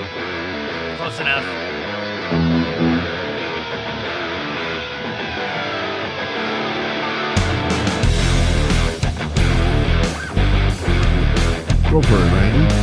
Close enough. Go for it, Randy.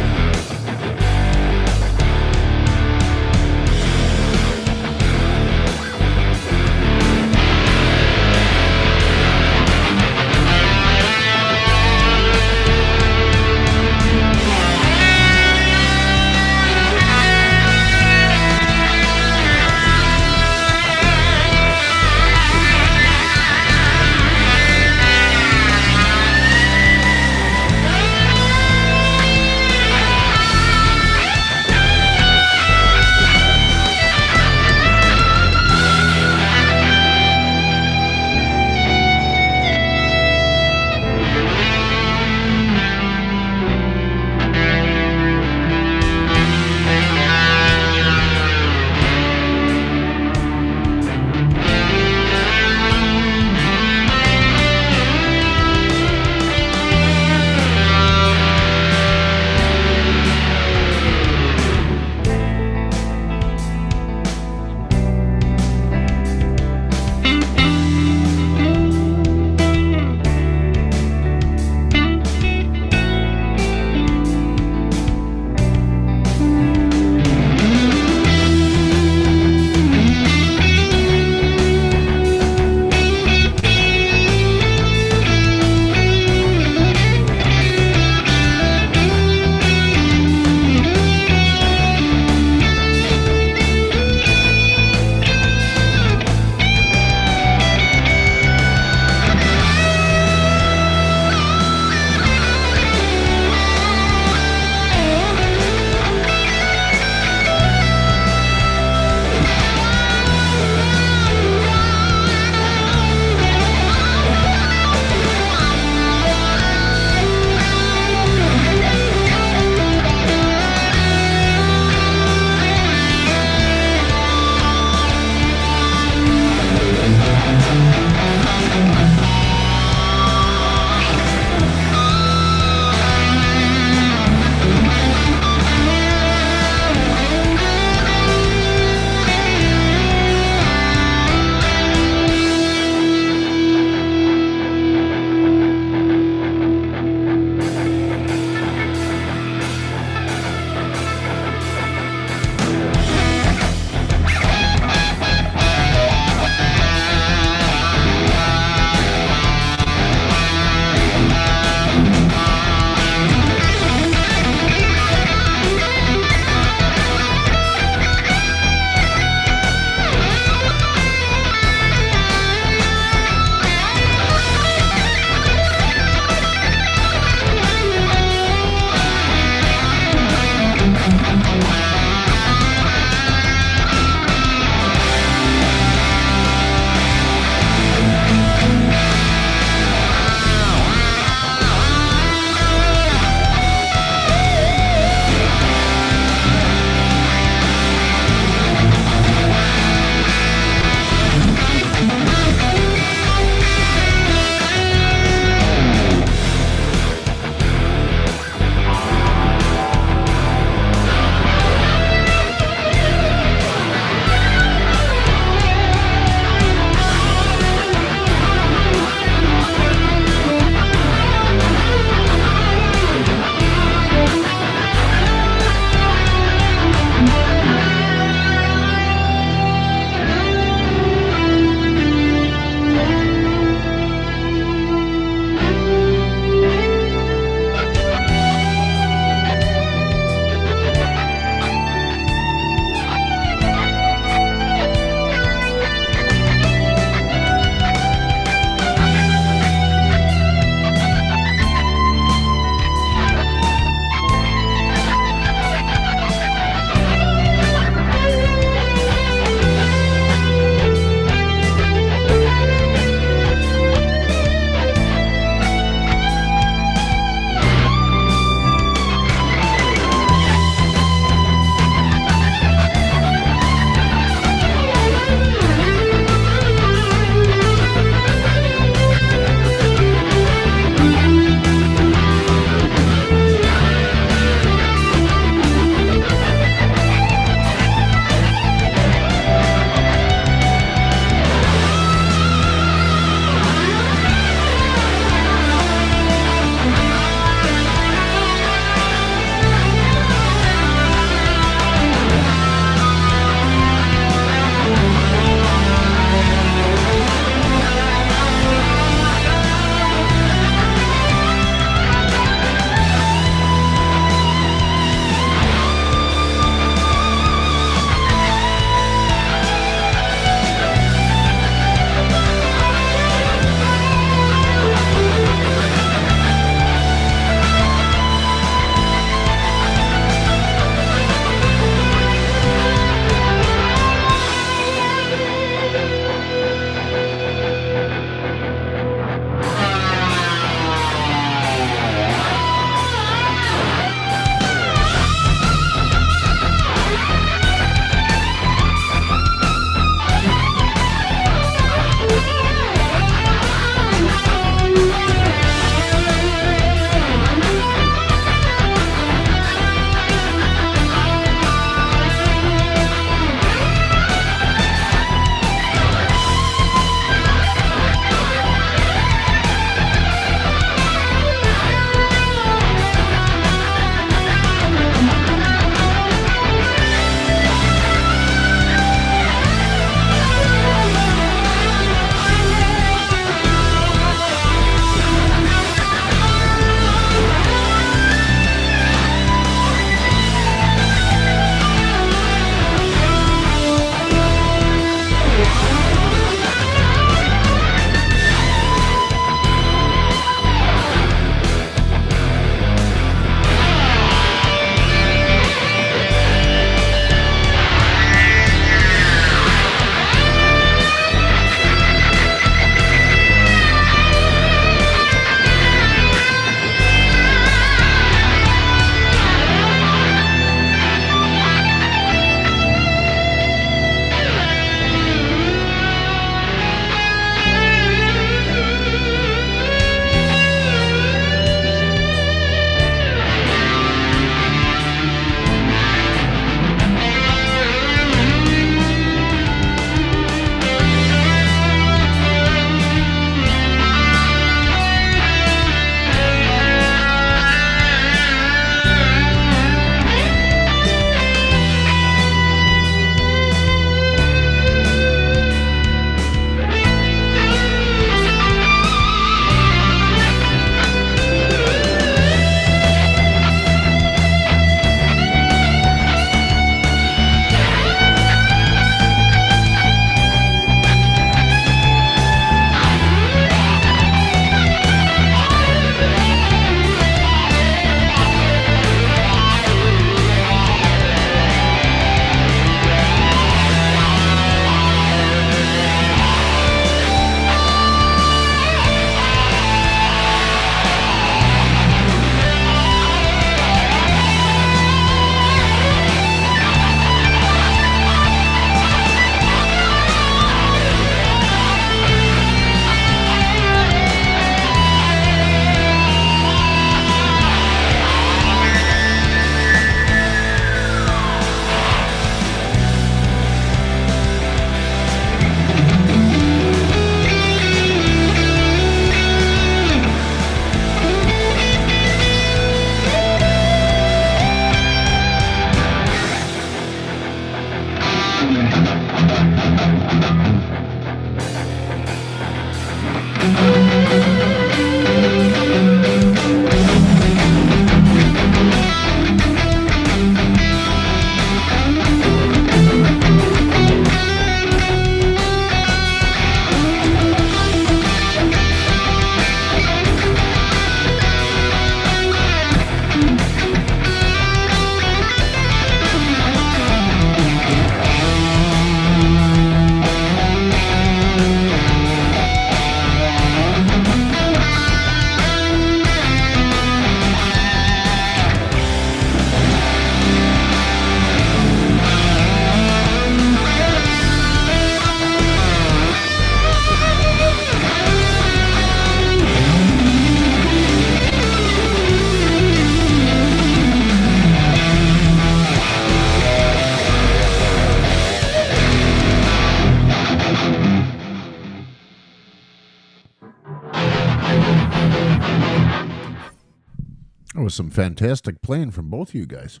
That was some fantastic playing from both of you guys.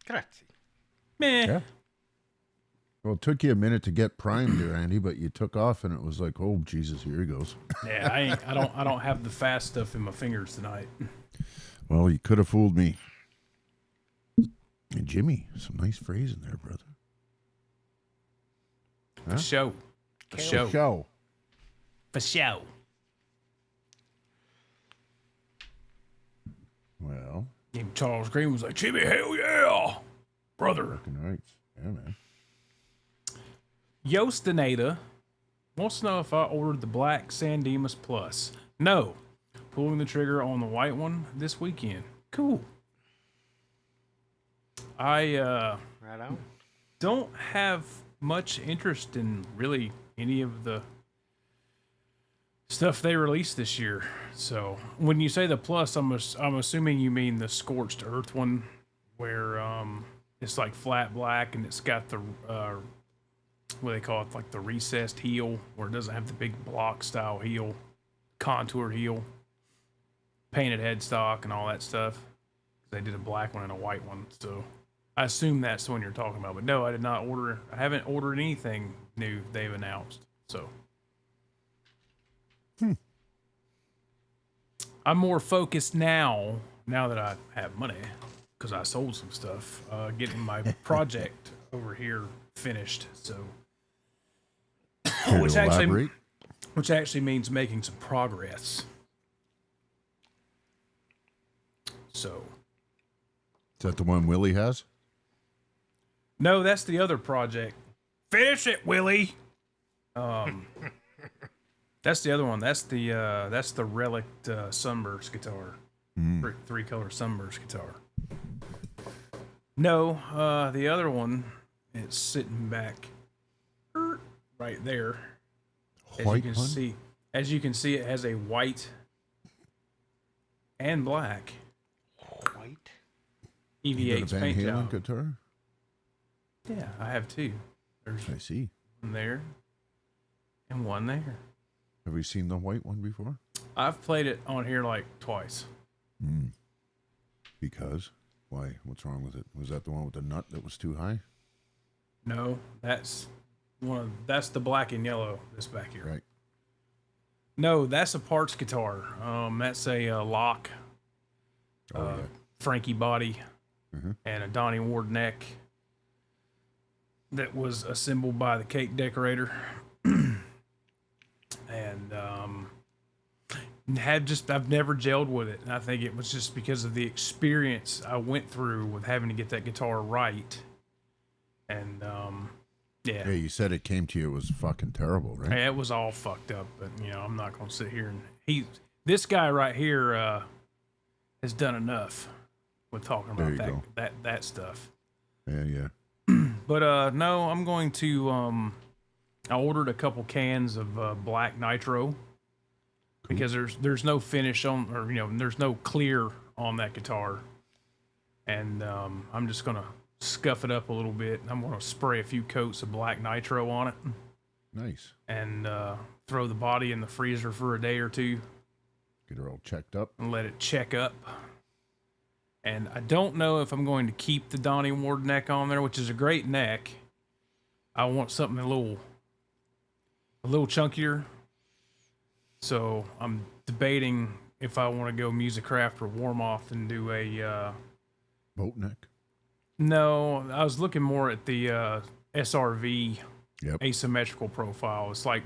Grazie. Meh. Yeah. Well, it took you a minute to get primed there, Andy, but you took off and it was like, oh Jesus, here he goes. Yeah, I don't have the fast stuff in my fingers tonight. Well, you could have fooled me. And Jimmy, some nice phrasing there, brother. For show. For show. Show. For show. Well, Even Charles Green was like, Jimmy, hell yeah, brother. fucking right. Yeah, man. Yostinata wants to know if I ordered the black San Dimas Plus. No. Pulling the trigger on the white one this weekend. Cool. I Right on. don't have much interest in really any of the stuff they released this year. So when you say the plus, I'm assuming you mean the Scorched Earth one, where it's like flat black and it's got the what they call it, like the recessed heel, where it doesn't have the big block style heel, contoured heel, painted headstock and all that stuff. They did a black one and a white one, so I assume that's the one you're talking about. But no, I did not order. I haven't ordered anything new they've announced. So I'm more focused now that I have money, because I sold some stuff, getting my project over here finished. So Care to which elaborate? actually means making some progress. So Is that the one Willie has? no, that's the other project. Finish it, Willie. That's the other one. That's the relict sunburst guitar, three color sunburst guitar. No, the other one is sitting back right there. White As one? you can see, it has a white and black White. You got a EVH Van paint Halen job. guitar? Yeah, I have two. There's I see. one there and one there. Have we seen the white one before? I've played it on here like twice. Because? Why? What's wrong with it? Was that the one with the nut that was too high? No, that's that's the black and yellow that's back here. Right. No, that's a parts guitar. That's a lock, Oh, yeah. Frankie body, Mhm. and a Donnie Ward neck that was assembled by the cake decorator. And I've never gelled with it. And I think it was just because of the experience I went through with having to get that guitar right. And yeah. Hey, you said it came to you, it was fucking terrible, right? It was all fucked up, but I'm not gonna sit here and this guy right here has done enough with talking There about you that stuff. Yeah, yeah. But no, I'm going to I ordered a couple cans of black nitro because there's no finish on, or there's no clear on that guitar, and I'm just gonna scuff it up a little bit. I'm gonna spray a few coats of black nitro on it Nice. and throw the body in the freezer for a day or two Get her all checked up. and let it check up. And I don't know if I'm going to keep the Donnie Ward neck on there, which is a great neck. I want something a little chunkier. So I'm debating if I want to go Musicraft or Warmoth and do a Boat neck. no, I was looking more at the SRV Yep. asymmetrical profile. It's like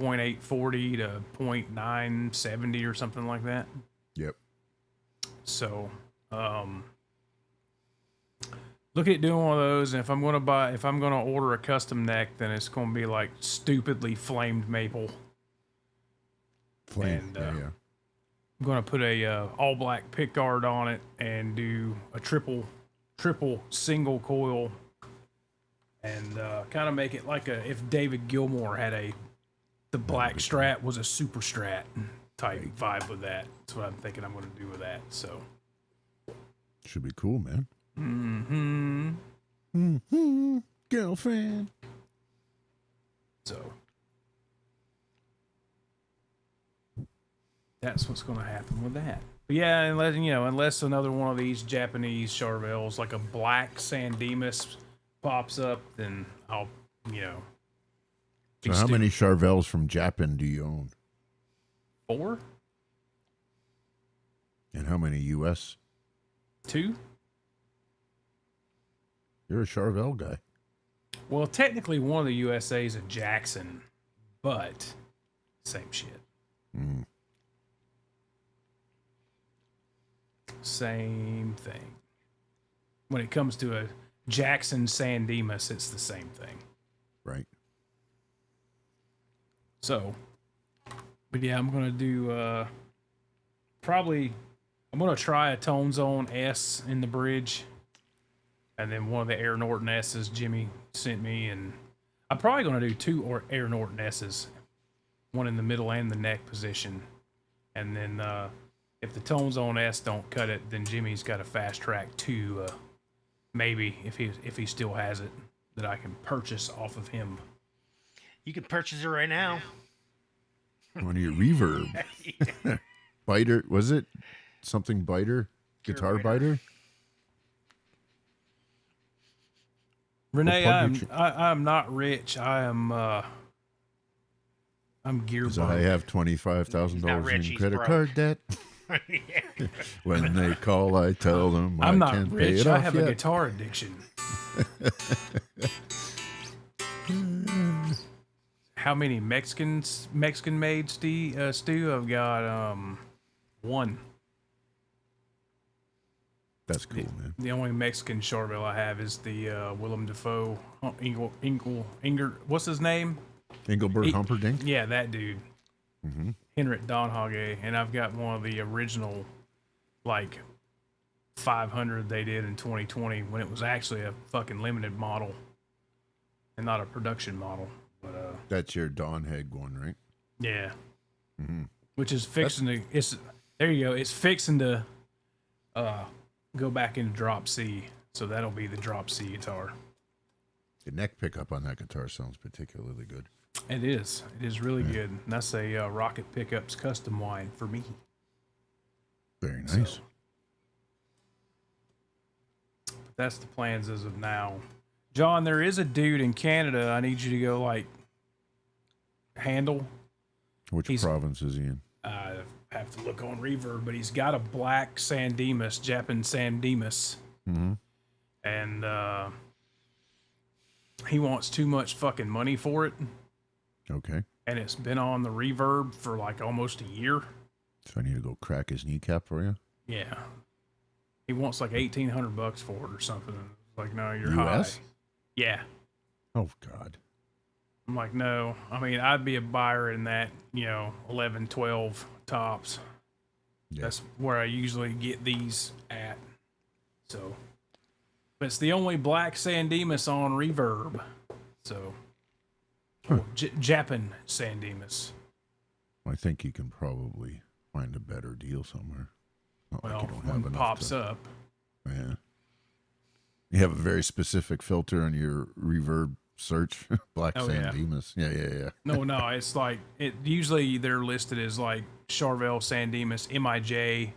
0.840 to 0.970 or something like that. Yep. So look at doing one of those, and if I'm gonna order a custom neck, then it's gonna be like stupidly flamed maple. Flame. And, yeah, yeah. I'm gonna put a all black pickguard on it and do a triple single coil, and kind of make it like if David Gilmour had the black Strat was a super Strat type vibe with that. That's what I'm thinking I'm gonna do with that. So Should be cool, man. Girlfriend. so that's what's going to happen with that. But yeah, unless another one of these Japanese Charvels, like a black San Dimas, pops up, then I'll, So how many Charvels from Japan do you own? 4? And how many U.S.? 2? You're a Charvel guy. Well, technically, one of the USA is a Jackson, but same shit. Same thing. When it comes to a Jackson San Dimas, it's the same thing. Right. So, but yeah, I'm gonna do I'm gonna try a Tone Zone S in the bridge, and then one of the Air Norton S's Jimmy sent me, and I'm probably gonna do 2 Air Norton S's, one in the middle and the neck position, and then if the Tone Zone S don't cut it, then Jimmy's got a fast track 2, maybe if he still has it, that I can purchase off of him. You can purchase it right now. One of your reverb. Biter, was it? Something biter? Guitar biter? Renee, plug your I'm not rich. I'm gear Because bum. I have $25,000 rich, in he's credit broke. card debt. When they call, I tell them I'm I not can't pay rich. it I off have yet. a guitar addiction. How many Mexican made stew? I've got 1. That's cool, man. The only Mexican Charvel I have is the Willem Dafoe Inger. What's his name? Engelbert Humperdinck? Yeah, that dude. Henrik Donhage, and I've got one of the original, like 500 they did in 2020 when it was actually a fucking limited model and not a production model. But That's your Don Heg one, right? yeah, which is fixing to. There you go. It's fixing to go back into drop C, so that'll be the drop C guitar. The neck pickup on that guitar sounds particularly good. It is. It is really good. And that's a Rocket Pickups custom wine for me. Very nice. So, that's the plans as of now. John, there is a dude in Canada I need you to go, handle. Which province is he in? I have to look on Reverb, but he's got a black San Dimas, Japan San Dimas. And he wants too much fucking money for it. Okay. And it's been on the Reverb for almost a year. So I need to go crack his kneecap for you? Yeah. He wants $1,800 for it or something. Like, no, you're US? high. Yeah. Oh, God. I'm like, no. I mean, I'd be a buyer in that, 11, 12 tops. Yeah. That's where I usually get these at. So, but it's the only black San Dimas on Reverb. So, Japan San Dimas. I think you can probably find a better deal somewhere. Not like Well, you don't one have enough pops to- up. Yeah. You have a very specific filter on your reverb search. Black Oh, San yeah. Dimas. Yeah. No, it's usually they're listed as Charvel San Dimas, MIJ,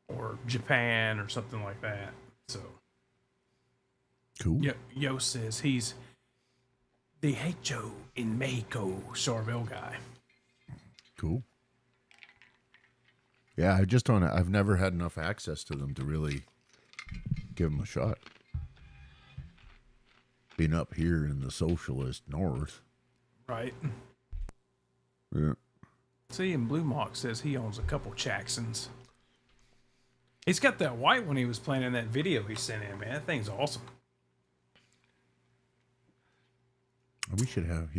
or Japan or something like that. So, Cool. Yo says he's the Hecho in Mexico Charvel guy. Cool. Yeah, I've never had enough access to them to really give them a shot. Being up here in the socialist north. Right. Yeah. See, and Blue Mock says he owns a couple Jacksons. He's got that white one he was playing in that video he sent in, man. That thing's awesome. He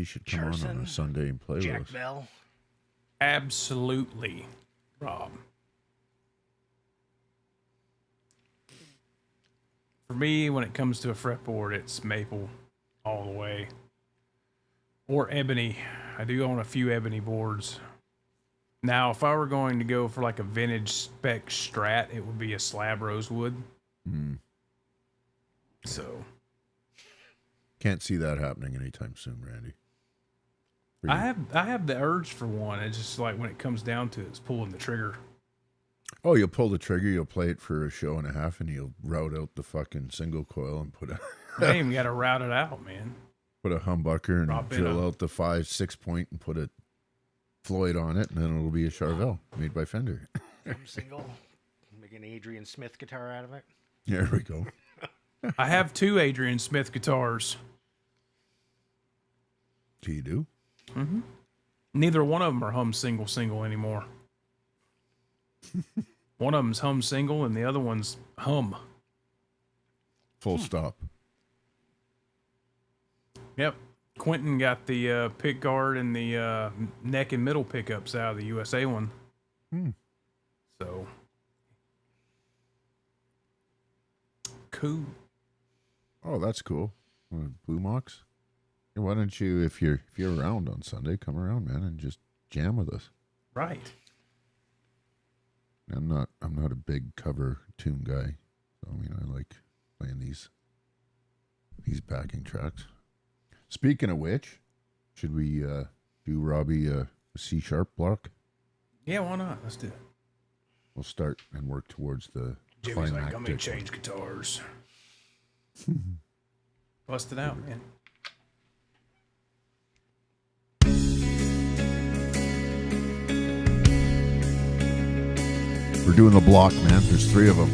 should come on Charson, a Sunday and play with Jack us. Bell. Absolutely, Rob. For me, when it comes to a fretboard, it's maple all the way. Or ebony. I do own a few ebony boards. Now, if I were going to go for a vintage spec Strat, it would be a slab rosewood. So, Can't see that happening anytime soon, Randy. I have the urge for one. It's just like when it comes down to it, it's pulling the trigger. Oh, you'll pull the trigger, you'll play it for a show and a half, and you'll route out the fucking single coil and put a I ain't even got to route it out, man. put a humbucker and Drop in drill a- out the 5-6 point and put a Floyd on it, and then it'll be a Charvel made by Fender. I'm single. Make an Adrian Smith guitar out of it. There we go. I have 2 Adrian Smith guitars. Do you do? Neither one of them are hum single anymore. One of them's hum single and the other one's hum. Full stop. Yep. Quentin got the pick guard and the neck and middle pickups out of the USA one. So cool. Oh, that's cool. Blue Mox. Hey, why don't you, if you're around on Sunday, come around, man, and just jam with us. Right. I'm not a big cover tune guy. So I mean, I like playing these backing tracks. Speaking of which, should we do Robbie a C sharp block? Yeah, why not? Let's do it. We'll start and work towards the Jimmy's like, climactic. I'm gonna change guitars. Bust it out, man. We're doing the block, man. There's 3 of them.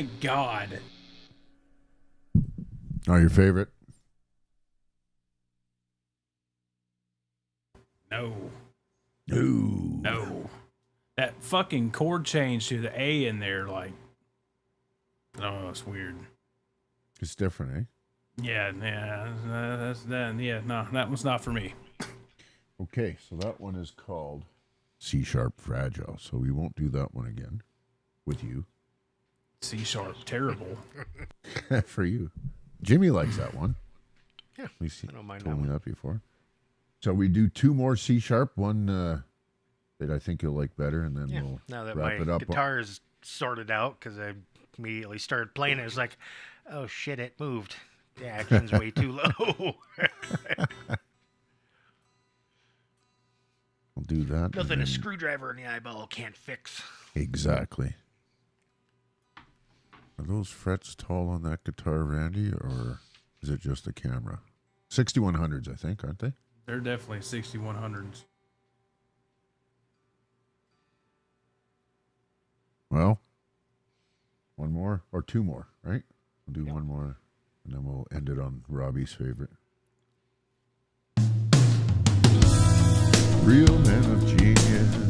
Thank God. Are your favorite? No. No. No. That fucking chord change to the A in there, like, oh, it's weird. It's different, eh? Yeah, no, that one's not for me. Okay, so that one is called C sharp fragile. So we won't do that one again with you. C sharp, terrible. For you. Jimmy likes that one. Yeah, We see, I don't mind told that me one. that before. So we do two more C sharp, one that I think you'll like better, and then Yeah, we'll now that wrap my it up. guitar is sorted out, because I immediately started playing it, was like, oh shit, it moved. The action's way too low. We'll do that. and Nothing a then- screwdriver in the eyeball can't fix. Exactly. Are those frets tall on that guitar, Randy, or is it just the camera? 6100s, I think, aren't they? They're definitely 6100s. Well, one more or two more, right? We'll do one more, and then we'll end it on Robbie's favorite. Real man of genius.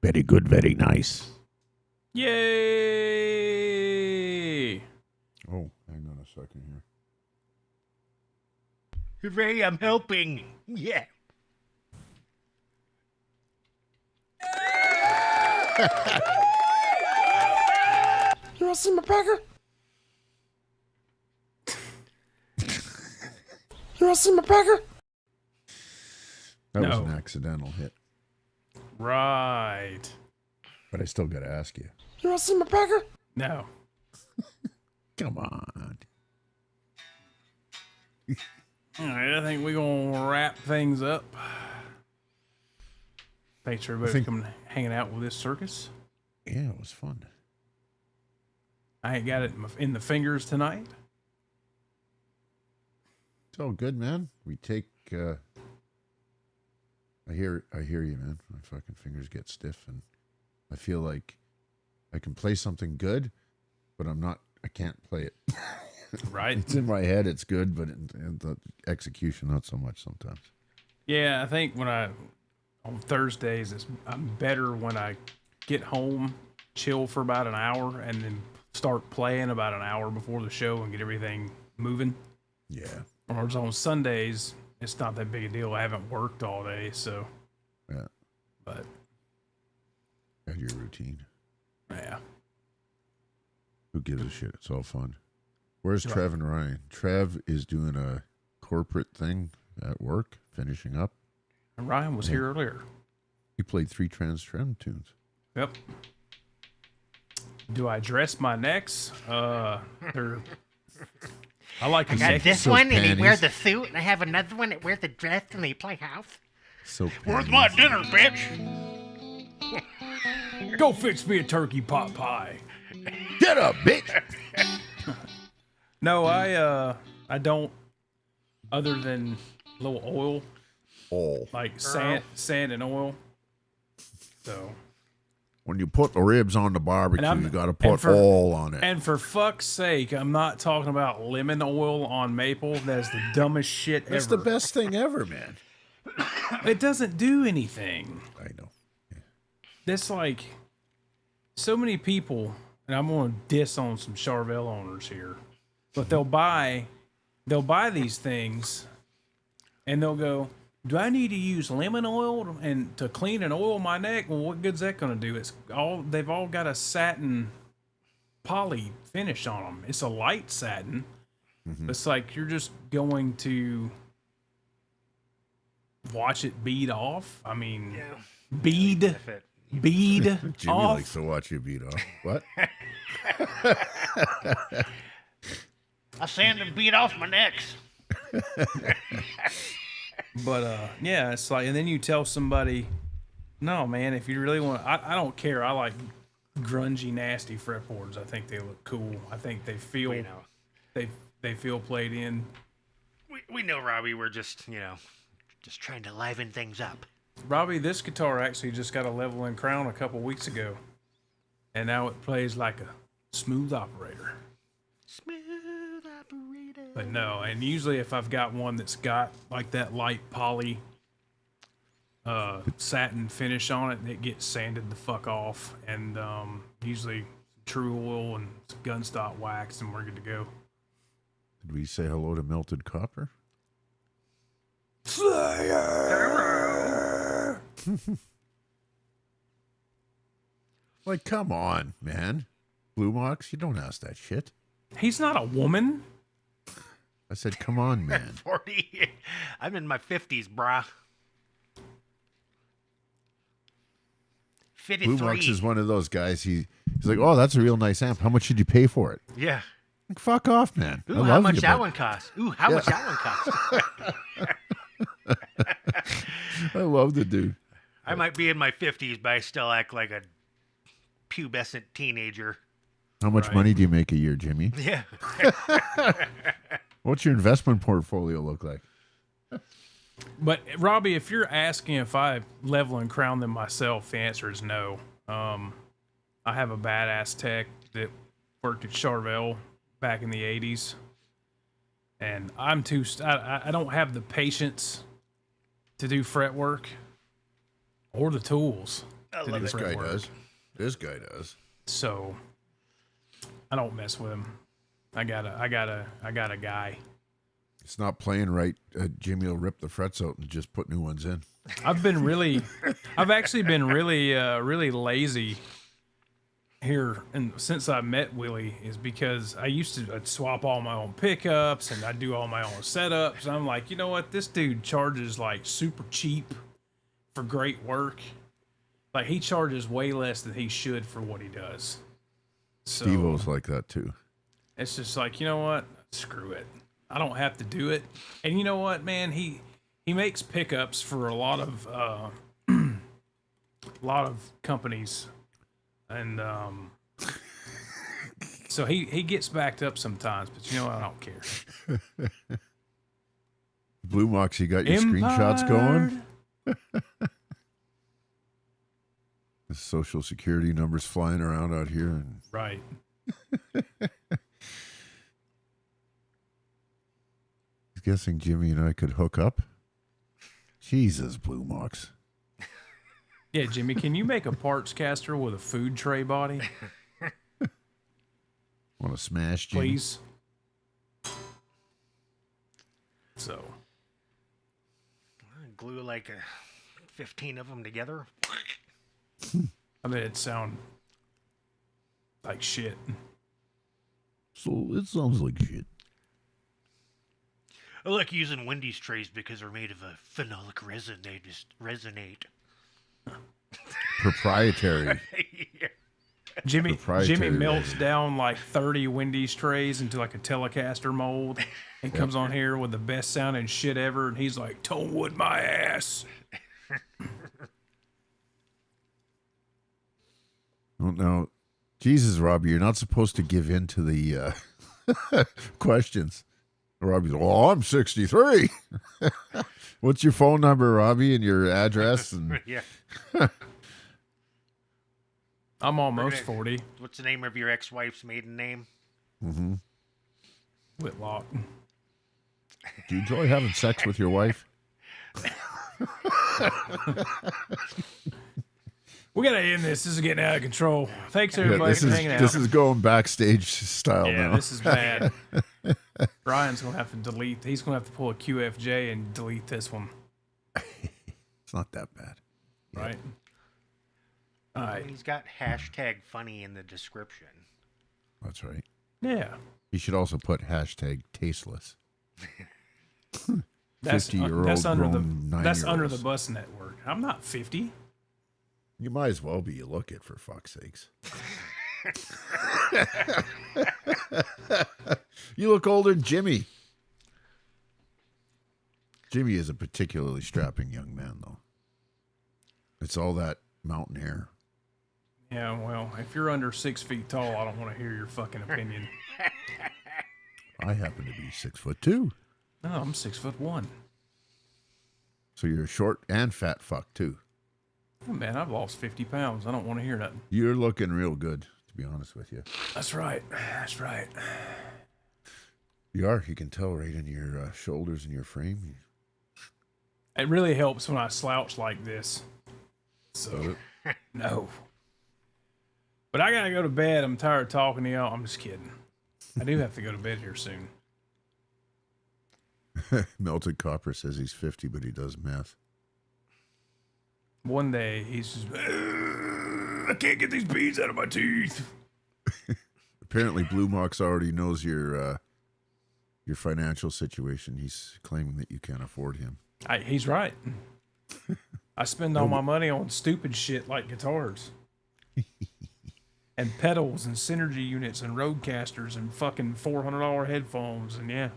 Very good, very nice. Yay! Oh, hang on a second here. Hooray, I'm helping. Yeah. You want to see my pecker? You want to see my pecker? That was No. an accidental hit, Right. but I still got to ask you. You want to see my pecker? No. Come on. All right, I think we're going to wrap things up. Thanks for everybody for coming hanging out with this circus. Yeah, it was fun. I ain't got it in the fingers tonight. It's all good, man. We take. I hear you, man. My fucking fingers get stiff, and I feel like I can play something good, but I can't play it. Right. It's in my head. It's good, but in the execution, not so much sometimes. Yeah, I think on Thursdays, I'm better when I get home, chill for about an hour, and then start playing about an hour before the show and get everything moving. Yeah. Whereas on Sundays, it's not that big a deal. I haven't worked all day, so. Yeah. But. Got your routine. Yeah. Who gives a shit? It's all fun. Where's Right. Trev and Ryan? Trev is doing a corporate thing at work, finishing up. And Ryan was here earlier. He played 3 Trans Trem tunes. Yep. Do I dress my necks? They're. I like I a got neck. this Silk one, and he panties. wears the suit, and I have another one that wears the dress, and they play house. So Where's my dinner, bitch? Go fix me a turkey pot pie. Get up, bitch! No, I don't. Other than a little oil, Oh. like sand and oil. So. When you put the ribs on the barbecue, And you got to and put for- oil on it. And for fuck's sake, I'm not talking about lemon oil on maple. That's the dumbest shit That's ever. the best thing ever, man. It doesn't do anything. I know. That's like so many people, and I'm going to diss on some Charvel owners here, but they'll buy these things, and they'll go, "Do I need to use lemon oil and to clean and oil my neck? Well, what good's that going to do? They've all got a satin poly finish on them. It's a light satin. It's like you're just going to watch it bead off. I mean, bead Jimmy off. likes to watch you beat off. What? I sand and beat off my necks. But yeah, it's like, and then you tell somebody, no, man, if you really want, I don't care. I like grungy, nasty fretboards. I think they look cool. I think they feel We know. they feel played in. We know, Robbie. We're just, just trying to liven things up. Robbie, this guitar actually just got a level and crown a couple weeks ago, and now it plays like a smooth operator. Smooth operator. But no, and usually if I've got one that's got like that light poly satin finish on it, it gets sanded the fuck off, and usually true oil and gunstock wax, and we're good to go. Did we say hello to Melted Copper? Like, come on, man. Blue Mox, you don't ask that shit. He's not a woman. I said, come on, man. 40. I'm in my 50s, brah. 53. Blue Mox is one of those guys. He's like, oh, that's a real nice amp. How much did you pay for it? Yeah. Like, fuck off, man. Ooh, I how love much you, that but one cost? Ooh, how much that one cost? I love the dude. I might be in my 50s, but I still act like a pubescent teenager. How much Right. money do you make a year, Jimmy? Yeah. What's your investment portfolio look like? But Robbie, if you're asking if I level and crown them myself, the answer is no. I have a badass tech that worked at Charvel back in the 80s, and I'm too. I don't have the patience to do fret work or the tools to do This fret guy work. does. This guy does. So I don't mess with him. I got a guy. It's not playing right. Jimmy will rip the frets out and just put new ones in. I've actually been really lazy here, and since I met Willie, is because I'd swap all my own pickups and I'd do all my own setups. And I'm like, you know what? This dude charges like super cheap for great work. Like, he charges way less than he should for what he does. So Steve-O's like that too. it's just like, you know what? Screw it. I don't have to do it. And you know what, man? He makes pickups for a lot of companies, and so he gets backed up sometimes. But you know what? I don't care. Blue Mox, you got your screenshots going? The social security numbers flying around out here. And Right. he's guessing Jimmy and I could hook up. Jesus, Blue Mox. Yeah, Jimmy, can you make a parts caster with a food tray body, Want to smash, Jimmy? please? So, Glue like 15 of them together. I mean, it sound like shit. So it sounds like shit. I like using Wendy's trays because they're made of a phenolic resin. They just resonate. Proprietary. Yeah. Jimmy Proprietary melts resin. down like 30 Wendy's trays into like a Telecaster mold and comes on here with the best sounding shit ever, and he's like, Tonewood my ass. Well, no, Jesus, Robbie, you're not supposed to give in to the questions. Robbie's, oh, I'm 63. What's your phone number, Robbie, and your address? And Yeah. I'm almost 40. What's the name of your ex-wife's maiden name? Whitlock. do you enjoy having sex with your wife? We gotta end this. This is getting out of control. Thanks Yeah, everybody this for is hanging out. this is going backstage style Yeah, now. this is bad. Ryan's gonna have to delete. He's gonna have to pull a QFJ and delete this one, It's not that bad. right? All right. He's got hashtag funny in the description. That's right. Yeah. You should also put hashtag tasteless. That's 50-year-old that's under the grown that's under the 9-year-olds. bus network. I'm not 50. You might as well be. You look it, for fuck's sakes. You look older than Jimmy. Jimmy is a particularly strapping young man, though. It's all that mountain hair. Yeah, well, if you're under 6 feet tall, I don't want to hear your fucking opinion. I happen to be 6'2". No, I'm 6'1". So you're a short and fat fuck, too. Oh, man, I've lost 50 pounds. I don't want to hear nothing. You're looking real good, to be honest with you. That's right. That's right. You are. You can tell right in your shoulders and your frame. It really helps when I slouch like this. So, no. But I gotta go to bed. I'm tired of talking to y'all. I'm just kidding. I do have to go to bed here soon. Melted Copper says he's 50, but he does meth. One day, he's just, I can't get these beads out of my teeth. Apparently, Blue Mox already knows your financial situation. He's claiming that you can't afford him. He's right. I spend all my money on stupid shit like guitars. And pedals and synergy units and roadcasters and fucking $400 headphones and yeah.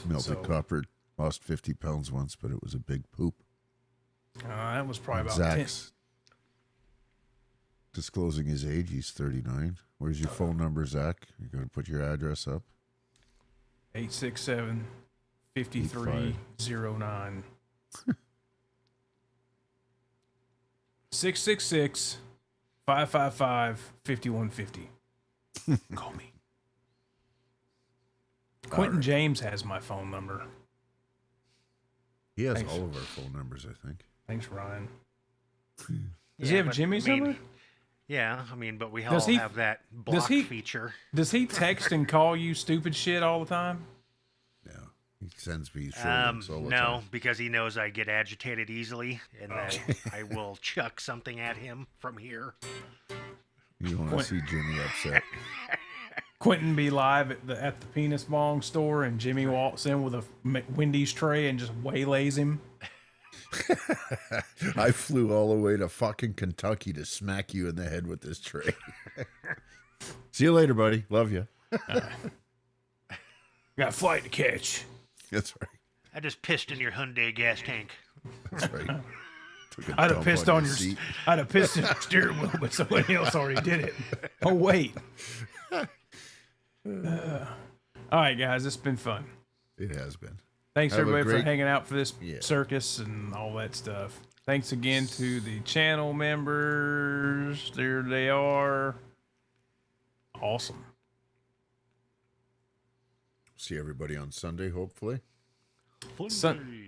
Melted Copper lost 50 pounds once, but it was a big poop. That was probably about Zach's disclosing his age. He's 39. Where's your phone number, Zach? You're going to put your address up? 867-5309. 666-555-5150. Call me. Quentin James has my phone number. He has Thanks. all of our phone numbers, I think. Thanks, Ryan. Does he have but, Jimmy's I mean, number? Yeah, I mean, but we all Does he- have that block feature. Does he text and call you stupid shit all the time? Yeah. He sends me short links all the No, time. because he knows I get agitated easily, and then I will chuck something at him from here. You don't want to see Jimmy upset. Quentin be live at the penis bong store, and Jimmy walks in with a Wendy's tray and just waylays him. I flew all the way to fucking Kentucky to smack you in the head with this tray. See you later, buddy. Love you. Got a flight to catch. That's right. I just pissed in your Hyundai gas tank. That's right. Took a I'd have dump pissed on your your seat. I'd have pissed in your steering wheel, but somebody else already did it. Oh wait. All right, guys, it's been fun. It has been. Thanks Have a everybody for great- hanging out for this Yeah. circus and all that stuff. Thanks again to the channel members. There they are. Awesome. See everybody on Sunday, hopefully. Sunday.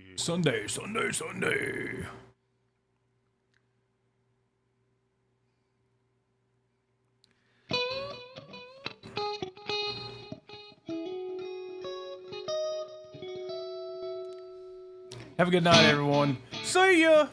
Have a good night, everyone. See ya.